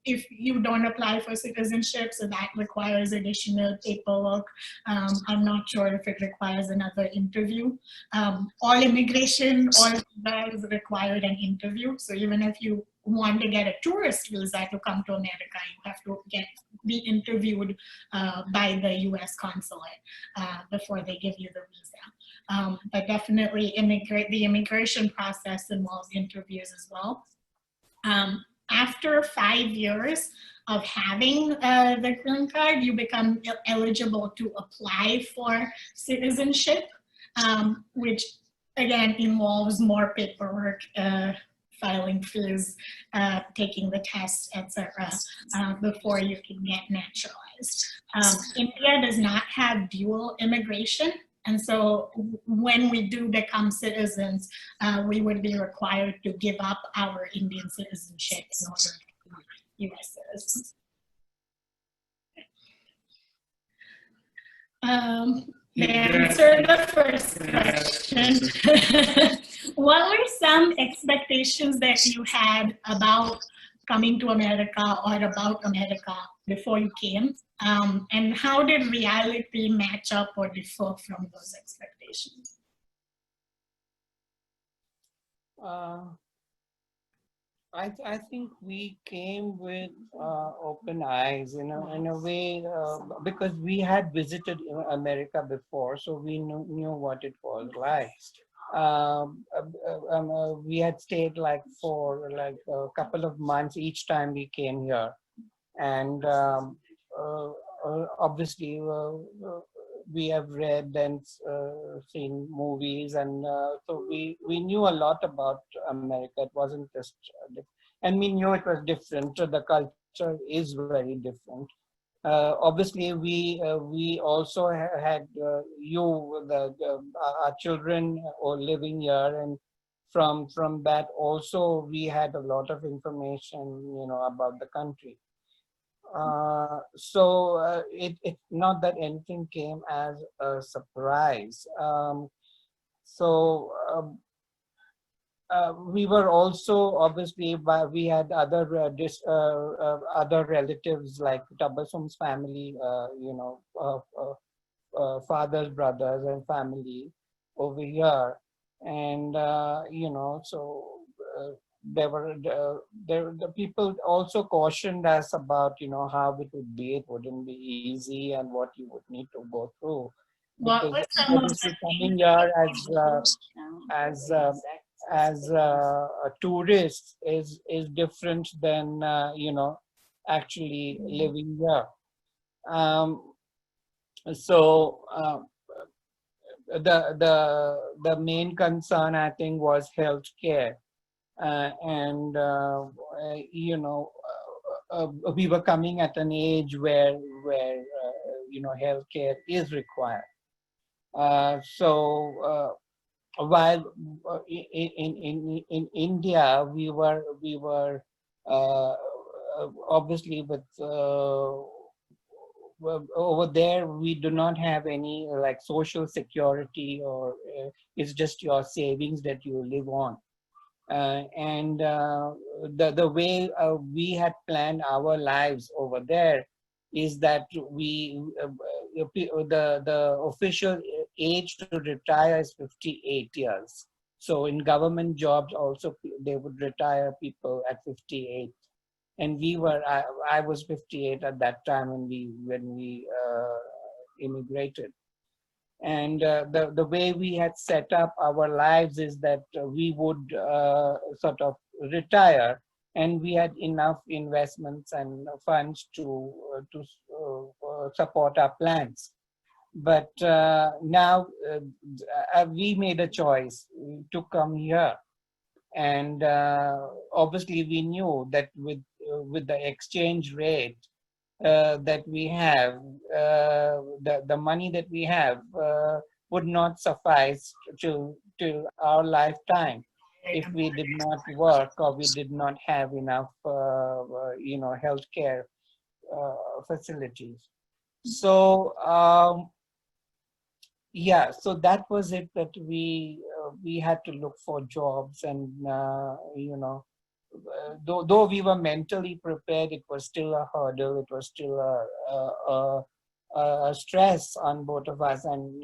If you don't apply for citizenship, so that requires additional paperwork. I'm not sure if it requires another interview. All immigration, all visas required an interview. So even if you want to get a tourist visa to come to America, you have to be interviewed by the US consulate before they give you the visa. But definitely the immigration process involves interviews as well. After 5 years of having the green card, you become eligible to apply for citizenship, which again involves more paperwork, filing fees, taking the test, etc., before you can get naturalized. India does not have dual immigration. And so when we do become citizens, we would be required to give up our Indian citizenship in order to be US citizens. To answer the first question, what were some expectations that you had about coming to America or about America before you came? And how did reality match up or differ from those expectations? I think we came with open eyes, in a way, because we had visited America before, so we knew what it was like. We had stayed for a couple of months each time we came here, and obviously we have read and seen movies, and so we knew a lot about America. It wasn't just, and we knew it was different. The culture is very different. Obviously, we also had our children are living here, and from that also we had a lot of information, about the country. So it's not that anything came as a surprise. We were also obviously, we had other relatives like Tabassum's family, father's brothers and family over here, and so. The people also cautioned us about how it would be. It wouldn't be easy, and what you would need to go through. Because obviously coming here as a tourist is different than actually living here. The main concern, I think, was healthcare. We were coming at an age where healthcare is required. While in India we were obviously with over there we do not have any like social security, or it's just your savings that you live on. And the way we had planned our lives over there is that the official age to retire is 58 years. So in government jobs also they would retire people at 58. And I was 58 at that time when we immigrated. And the way we had set up our lives is that we would sort of retire, and we had enough investments and funds to support our plans. But now we made a choice to come here. And obviously we knew that with the exchange rate that we have, the money that we have would not suffice to our lifetime if we did not work or we did not have enough, healthcare facilities. So yeah, so that was it, that we had to look for jobs. And though we were mentally prepared, it was still a hurdle. It was still a stress on both of us. And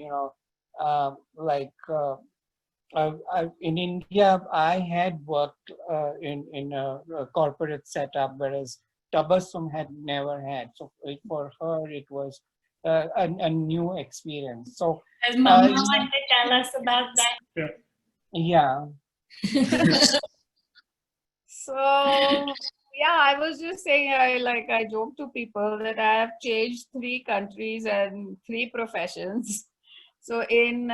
in India, I had worked in a corporate setup, whereas Tabassum had never had. So for her, it was a new experience. So Does Mama want to tell us about that? yeah. So yeah, I was just saying, I joke to people that I have changed 3 countries and 3 professions. So in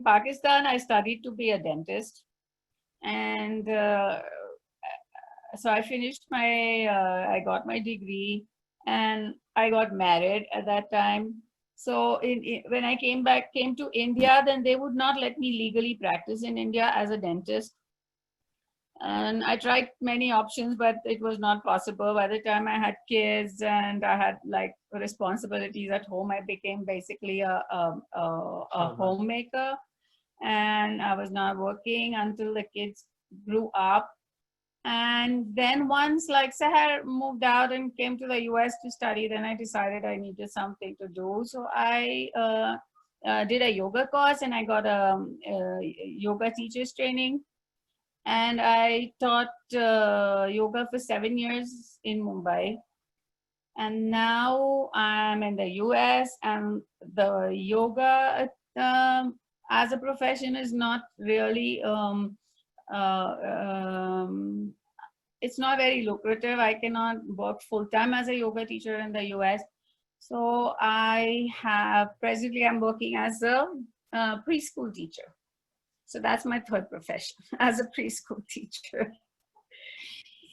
Pakistan, I studied to be a dentist, and so I finished I got my degree, and I got married at that time. So when I came to India, then they would not let me legally practice in India as a dentist. And I tried many options, but it was not possible. By the time I had kids and I had like responsibilities at home, I became basically a homemaker, and I was not working until the kids grew up. And then once like Sehar moved out and came to the US to study, then I decided I needed something to do. So I did a yoga course, and I got a yoga teacher's training. And I taught yoga for 7 years in Mumbai. And now I'm in the US, and the yoga as a profession is not really, it's not very lucrative. I cannot work full-time as a yoga teacher in the US. So presently I'm working as a preschool teacher. So that's my 3rd profession, as a preschool teacher.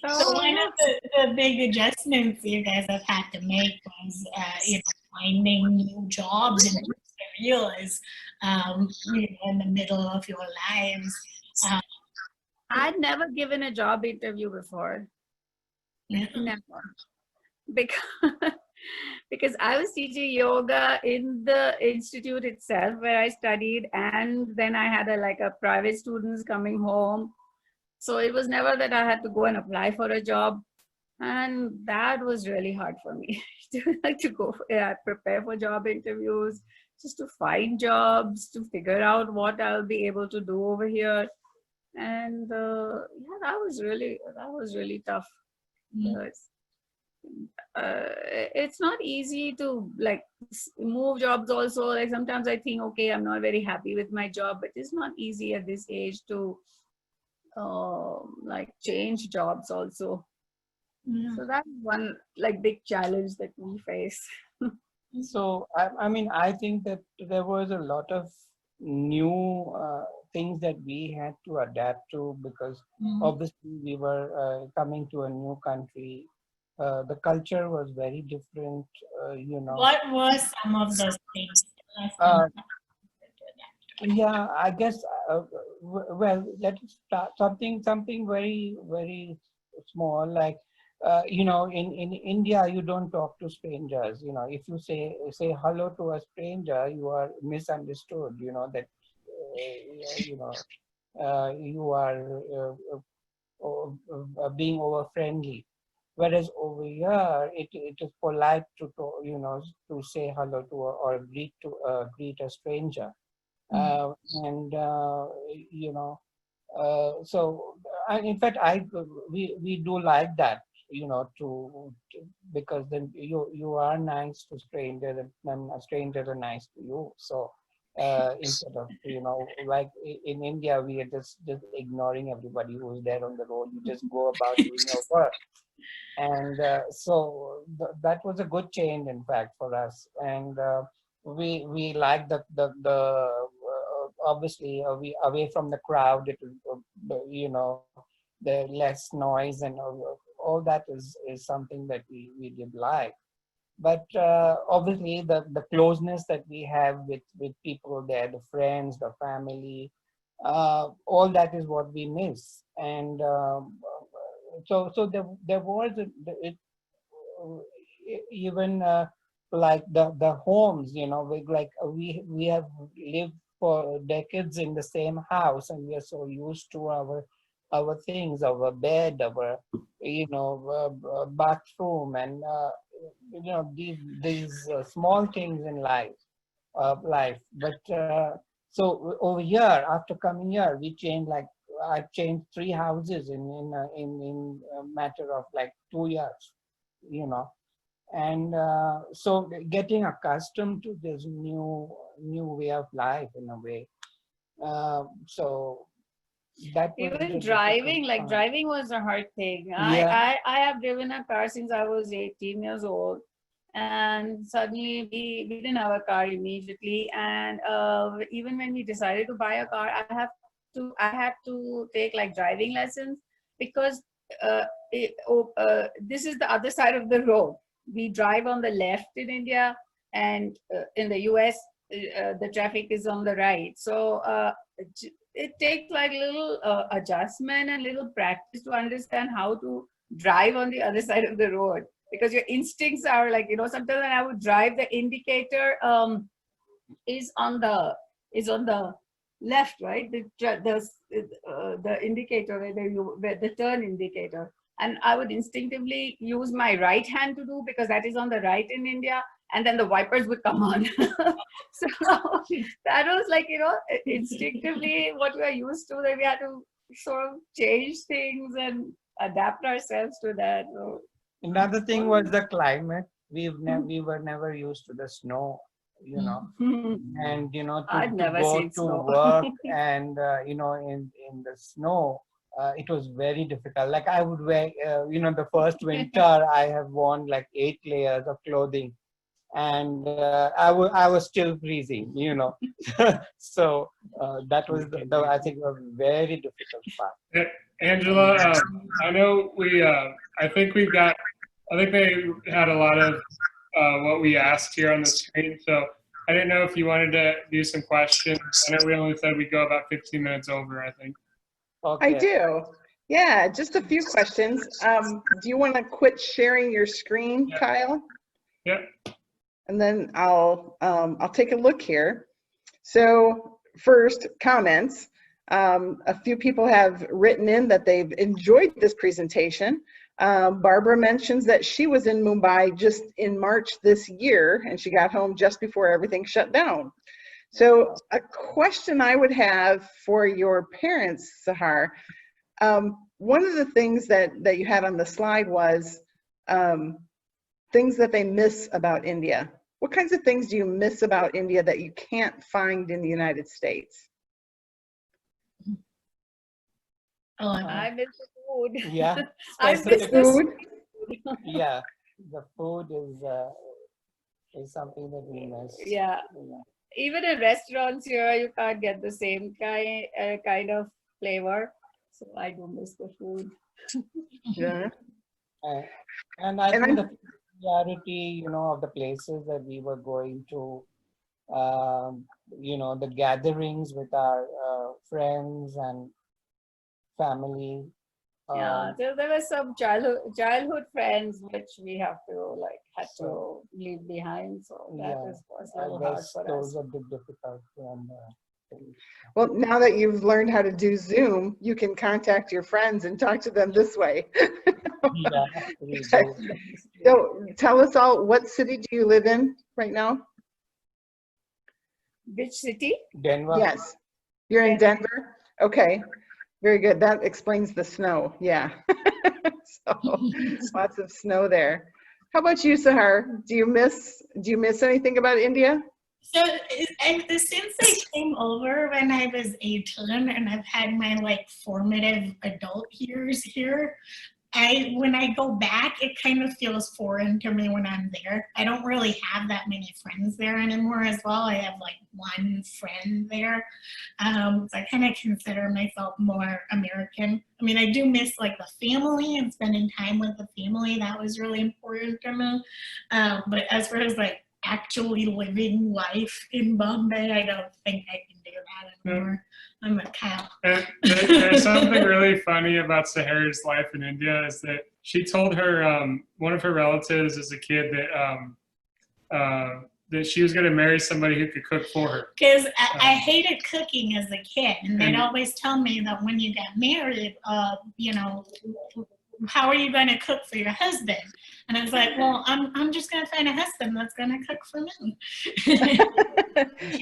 So one of the big adjustments you guys have had to make was, finding new jobs and new careers, in the middle of your lives. I'd never given a job interview before. Never. Because I was teaching yoga in the institute itself where I studied, and then I had a private students coming home. So it was never that I had to go and apply for a job, and that was really hard for me to go prepare for job interviews, just to find jobs, to figure out what I'll be able to do over here. And that was really tough. It's not easy to move jobs also. Like sometimes I think, okay, I'm not very happy with my job, but it's not easy at this age to change jobs also. So that's one big challenge that we face. So I think that there was a lot of new things that we had to adapt to, because obviously we were coming to a new country. The culture was very different, What were some of those things? Yeah, I guess, well, let's start something very, very small. Like in India, you don't talk to strangers. If you say hello to a stranger, you are misunderstood. That you are being over friendly. Whereas over here, it is polite to say hello to or greet a stranger. Uh, and so in fact we do like that, because then you are nice to strangers and then strangers are nice to you. So instead of like in India, we are just ignoring everybody who's there on the road. You just go about doing your work. And so that was a good change, in fact, for us. And we like obviously we away from the crowd. It the less noise and all that is something that we did like. But obviously the closeness that we have with people there, the friends, the family, all that is what we miss. And so there was even like the homes, we have lived for decades in the same house, and we are so used to our things, our bed, our bathroom, and these small things in life. But so over here, after coming here, we changed, like I've changed 3 houses in a matter of like 2 years, and so getting accustomed to this new way of life in a way. So that was Even the driving, difficult part. driving was a hard thing. Yeah. I have driven a car since I was 18 years old, and suddenly we didn't have a car immediately. And even when we decided to buy a car, I had to take like driving lessons, because this is the other side of the road. We drive on the left in India, and in the US, the traffic is on the right. So it takes like little adjustment and little practice to understand how to drive on the other side of the road, because your instincts are like, sometimes when I would drive, the indicator is on the left, right? The indicator, where the turn indicator, and I would instinctively use my right hand to do, because that is on the right in India, and then the wipers would come on. So that was like, instinctively what we are used to, that we had to sort of change things and adapt ourselves to that. So, Another thing was the climate. We were never used to the snow, and I'd to never go seen to snow. work and in the snow, it was very difficult. Like I would wear, the first winter I have worn like 8 layers of clothing, and I was still freezing, So that was I think a very difficult part. Angela, I know I think they had a lot of what we asked here on the screen. So I didn't know if you wanted to do some questions. I know we only said we'd go about 15 minutes over, I think. Okay. I do. Yeah, just a few questions. Do you want to quit sharing your screen, Yeah. Kyle? Yep. And then I'll take a look here. So first, comments. A few people have written in that they've enjoyed this presentation. Barbara mentions that she was in Mumbai just in March this year, and she got home just before everything shut down. So a question I would have for your parents, Sehar, one of the things that you had on the slide was things that they miss about India. What kinds of things do you miss about India that you can't find in the United States? I miss the food. Yeah. I miss The food? Yeah, the food is something that we miss. Yeah. Even in restaurants here, you can't get the same kind of flavor. So I do miss the food. Yeah. And I think the familiarity, of the places that we were going to, the gatherings with our friends and family, Yeah, so there were some childhood friends which we have to had to leave behind. So that was a I little hard guess for those us. are the difficult one. Well, now that you've learned how to do Zoom, you can contact your friends and talk to them this way. Yeah, we do. So tell us all, what city do you live in right now? Which city? Denver. Yes, you're in Denver? Okay, very good. That explains the snow, yeah. So lots of snow there. How about you, Sehar? Do you miss anything about India? So since I came over when I was 18 and I've had my formative adult years here, when I go back, it kind of feels foreign to me when I'm there. I don't really have that many friends there anymore as well. I have one friend there. So I kind of consider myself more American. I mean, I do miss the family and spending time with the family. That was really important to me. But as far as actually living life in Bombay, I don't think I can do that anymore. I'm a cow. There's something really funny about Sehar's life in India is that she told her one of her relatives as a kid that she was going to marry somebody who could cook for her. Because I hated cooking as a kid, and they'd always tell me that when you get married, how are you going to cook for your husband? And I was like, well, I'm just going to find a husband that's going to cook for me.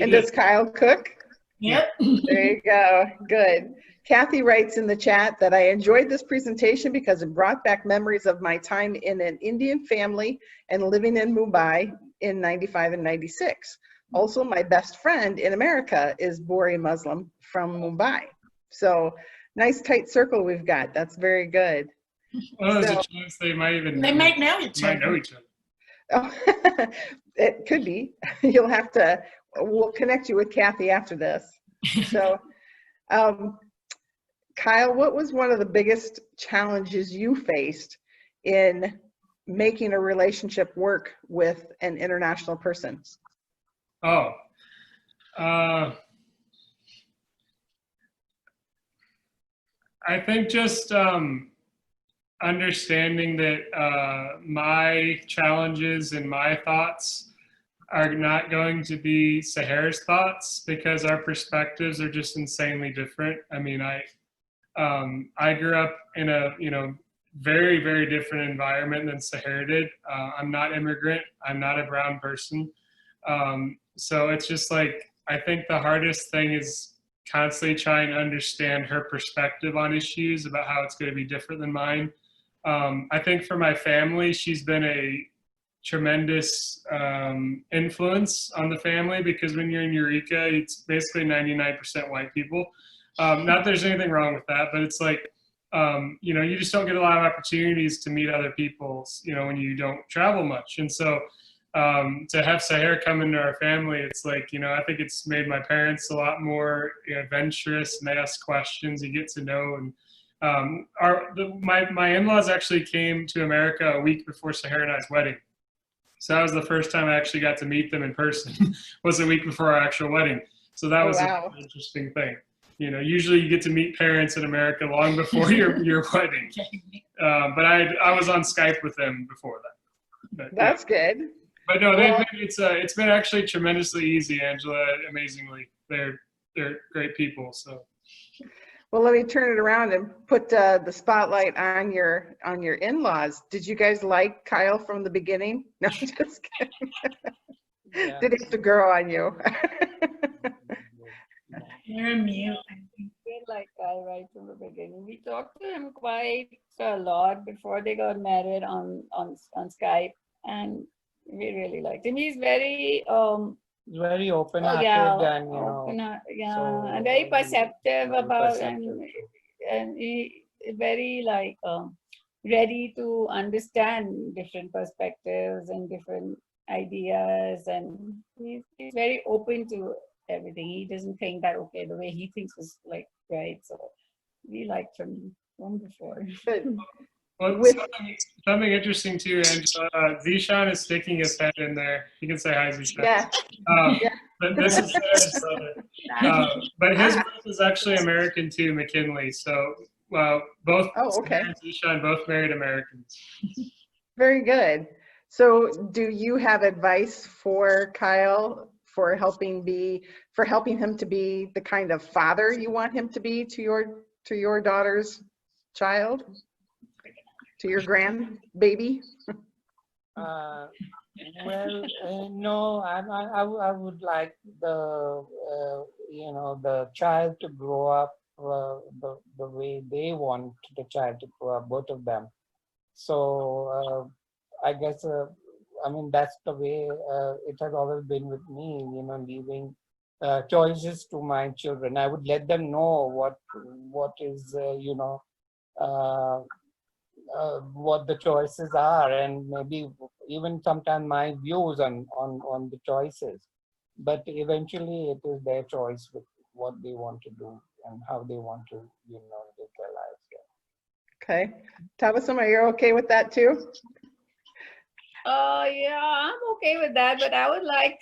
And does Kyle cook? Yep. There you go. Good. Kathy writes in the chat that I enjoyed this presentation because it brought back memories of my time in an Indian family and living in Mumbai in 95 and 96. Also, my best friend in America is Bori Muslim from Mumbai. So nice tight circle we've got. That's very good. Well, there's a chance they might know each other. Oh, it could be. We'll connect you with Kathy after this. So, Kyle, what was one of the biggest challenges you faced in making a relationship work with an international person? Oh, I think just understanding that my challenges and my thoughts are not going to be Sehar's thoughts because our perspectives are just insanely different. I mean, I grew up in a very, very different environment than Sehar did. I'm not immigrant. I'm not a brown person. So it's just I think the hardest thing is constantly trying to understand her perspective on issues about how it's going to be different than mine. I think for my family, she's been a tremendous influence on the family because when you're in Eureka, it's basically 99% white people. Not that there's anything wrong with that, but it's you just don't get a lot of opportunities to meet other people, when you don't travel much. And so to have Sehar come into our family, it's I think it's made my parents a lot more adventurous, and they ask questions, you get to know. And my in-laws actually came to America a week before Sehar and I's wedding. So that was the first time I actually got to meet them in person, was a week before our actual wedding. So that was an interesting thing. Usually you get to meet parents in America long before your wedding. But I was on Skype with them before that. But, that's good. But no, it's been actually tremendously easy, Angela, amazingly. They're great people, so. Well, let me turn it around and put the spotlight on your in-laws. Did you guys like Kyle from the beginning? No, just kidding. Yeah. Did he have to grow on you? You're mute. Like Kyle right from the beginning. We talked to him quite a lot before they got married on Skype, and we really liked him. He's very open-hearted and and very perceptive about and he very ready to understand different perspectives and different ideas, and he's very open to everything. He doesn't think that the way he thinks is right. So we liked him from before. Well, something interesting too, Angela. Zishan is sticking his head in there. You can say hi, Zishan. Yeah. But this is Sarah's brother. But his birth is actually American too, McKinley. So both Oh, okay. Sehar and Zishan both married Americans. Very good. So do you have advice for Kyle for helping him to be the kind of father you want him to be to your daughter's child, to your grandbaby? Well, no, I would like the child to grow up the way they want the child to grow up, both of them. So I guess, I mean, that's the way it has always been with me, leaving choices to my children. I would let them know what is, what the choices are, and maybe even sometimes my views on the choices. But eventually it is their choice with what they want to do and how they want to, live their lives. Okay. Tabasum, are you okay with that too? Yeah, I'm okay with that, but I would like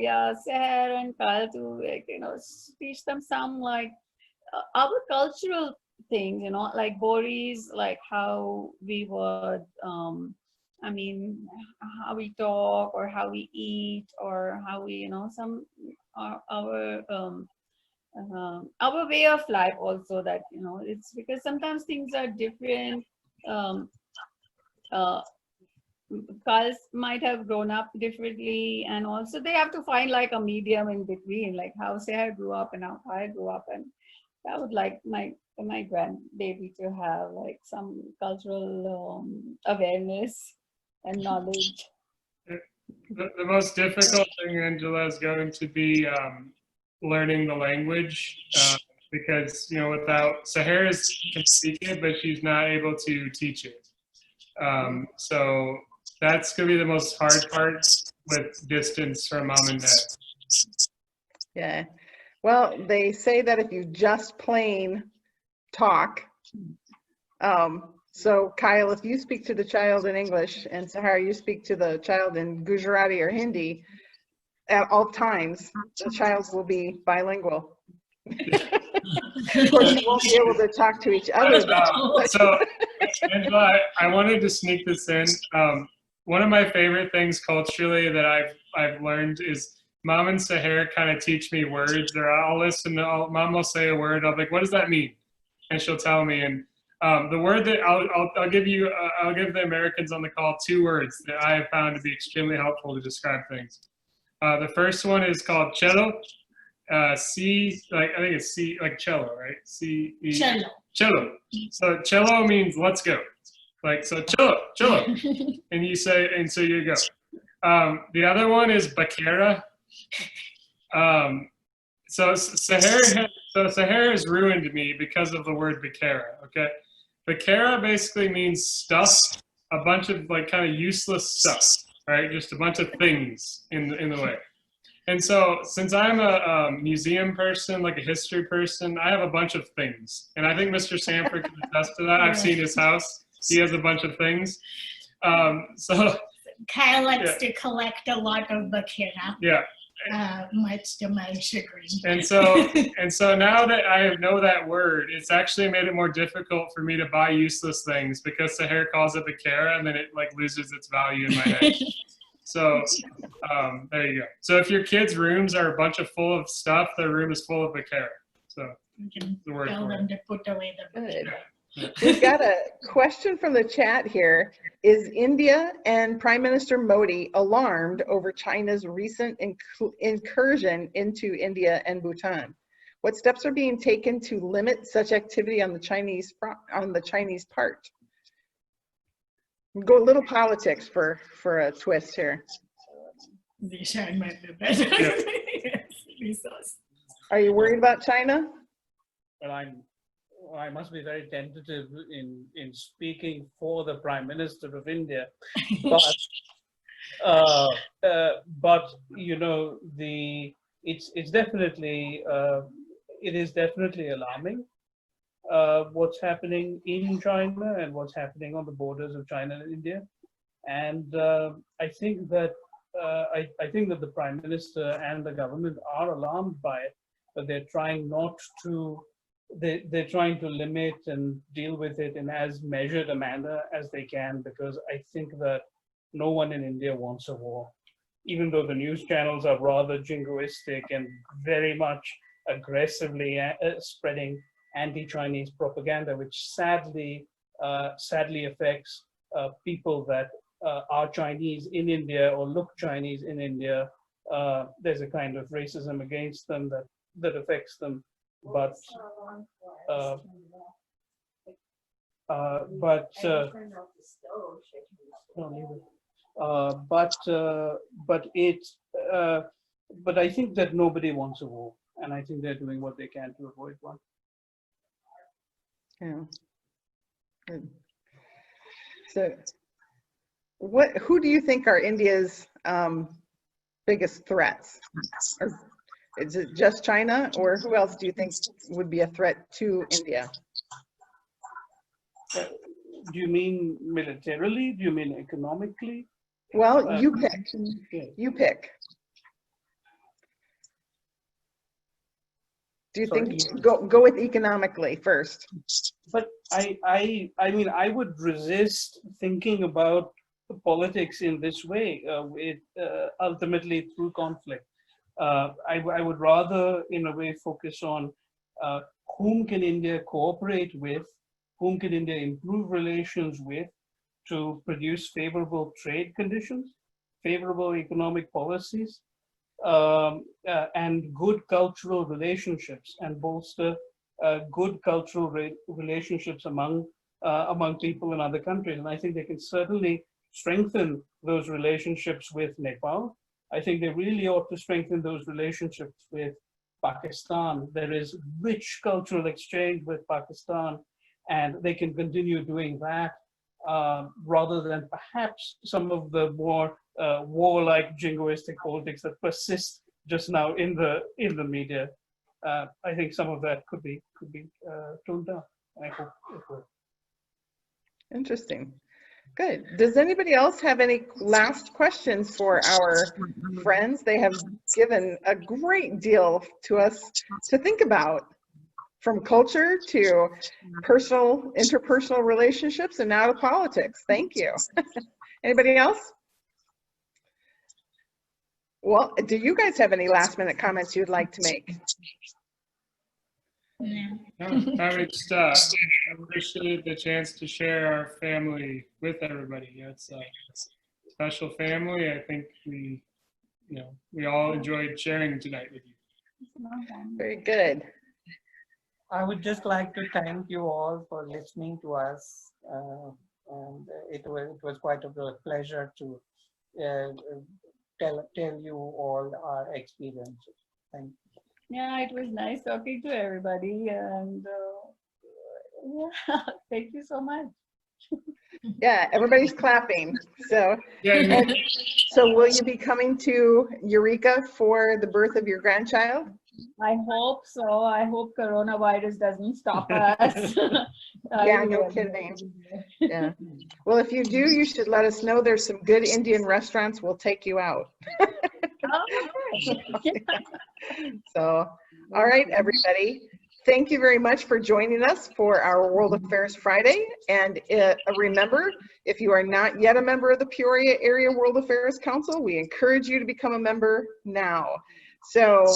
yeah, Seher and Kyle to teach them some our cultural things, like Boris, like how we would, I mean, how we talk or how we eat or how we, our way of life also, that, it's because sometimes things are different. Girls might have grown up differently, and also they have to find like a medium in between, like how Seher grew up and how I grew up. And I would like my grandbaby to have like some cultural awareness and knowledge. The most difficult thing, Angela, is going to be learning the language, because without Sahara can speak it, but she's not able to teach it. So that's going to be the most hard part with distance from mom and dad. Yeah. Well, they say that if you just plain talk, so Kyle, if you speak to the child in English and Sahara, you speak to the child in Gujarati or Hindi, at all times, the child will be bilingual. Of course, you won't be able to talk to each other though. So, Angela, I wanted to sneak this in. One of my favorite things culturally that I've learned is Mom and Sahar kind of teach me words, or I'll listen. Mom will say a word. I'll be like, "What does that mean?" And she'll tell me. And the word that I'll give you, I'll give the Americans on the call 2 words that I have found to be extremely helpful to describe things. The first one is called cello. C, like I think it's C, like cello, right? Cello. Cello. So cello means let's go. Like, so cello. And you say, and so you go. The other one is bakera. So Sahara has ruined me because of the word bakera. Okay, bakera basically means stuff, a bunch of like kind of useless stuff, right? Just a bunch of things in the way. And so, since I'm a museum person, like a history person, I have a bunch of things. And I think Mr. Sanford can attest to that. I've seen his house. He has a bunch of things. So Kyle likes to collect a lot of bakera. Yeah. Much to my chagrin. And so now that I know that word, it's actually made it more difficult for me to buy useless things, because Sahar calls it bakera and then it like loses its value in my head. So there you go. So if your kids' rooms are a bunch of full of stuff, their room is full of bakera. So You can the word tell for them to put away the Good. Yeah. We've got a question from the chat here. Is India and Prime Minister Modi alarmed over China's recent incursion into India and Bhutan? What steps are being taken to limit such activity on the Chinese part? Go a little politics for a twist here. Zishan might be better. Yeah. Resource. Are you worried about China? Well, I must be very tentative in speaking for the Prime Minister of India, but you know, it's definitely it is definitely alarming what's happening in China and what's happening on the borders of China and India, and I think that the Prime Minister and the government are alarmed by it. but they're trying not to. They're trying to limit and deal with it in as measured a manner as they can, because I think that no one in India wants a war, even though the news channels are rather jingoistic and very much aggressively spreading anti-Chinese propaganda, which sadly affects people that are Chinese in India or look Chinese in India. There's a kind of racism against them that affects them. But I think that nobody wants a war, and I think they're doing what they can to avoid one. Yeah. Good. So, who do you think are India's biggest threats? Is it just China, or who else do you think would be a threat to India? Do you mean militarily? Do you mean economically? Well, you pick. You pick. Do you think go with economically first? But I mean, I would resist thinking about the politics in this way, ultimately through conflict. I would rather, in a way, focus on whom can India cooperate with, whom can India improve relations with to produce favorable trade conditions, favorable economic policies, and good cultural relationships, and bolster good cultural relationships among people in other countries. And I think they can certainly strengthen those relationships with Nepal. I think they really ought to strengthen those relationships with Pakistan. There is rich cultural exchange with Pakistan, and they can continue doing that rather than perhaps some of the more warlike jingoistic politics that persist just now in the media. I think some of that could be toned down. I hope it will. Interesting. Good. Does anybody else have any last questions for our friends? They have given a great deal to us to think about, from culture to interpersonal relationships, and now to politics. Thank you. Anybody else? Well, do you guys have any last minute comments you'd like to make? No. I would just appreciate the chance to share our family with everybody. It's a special family. I think we all enjoyed sharing tonight with you. Very good. I would just like to thank you all for listening to us, and it was quite a pleasure to tell you all our experiences. Thank you. Yeah, it was nice talking to everybody, and yeah, thank you so much. Yeah, everybody's clapping. So, Yeah. so will you be coming to Eureka for the birth of your grandchild? I hope so. I hope coronavirus doesn't stop us. Yeah, no kidding. Yeah. Well, if you do, you should let us know. There's some good Indian restaurants. We'll take you out. So, all right, everybody. Thank you very much for joining us for our World Affairs Friday. And remember, if you are not yet a member of the Peoria Area World Affairs Council, we encourage you to become a member now. So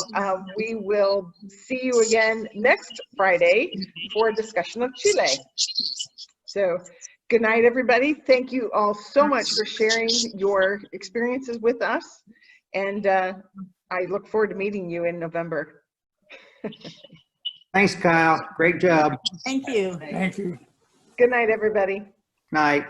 we will see you again next Friday for a discussion of Chile. So good night, everybody. Thank you all so much for sharing your experiences with us. And I look forward to meeting you in November. Thanks, Kyle. Great job. Thank you. Thank you. Good night, everybody. Night.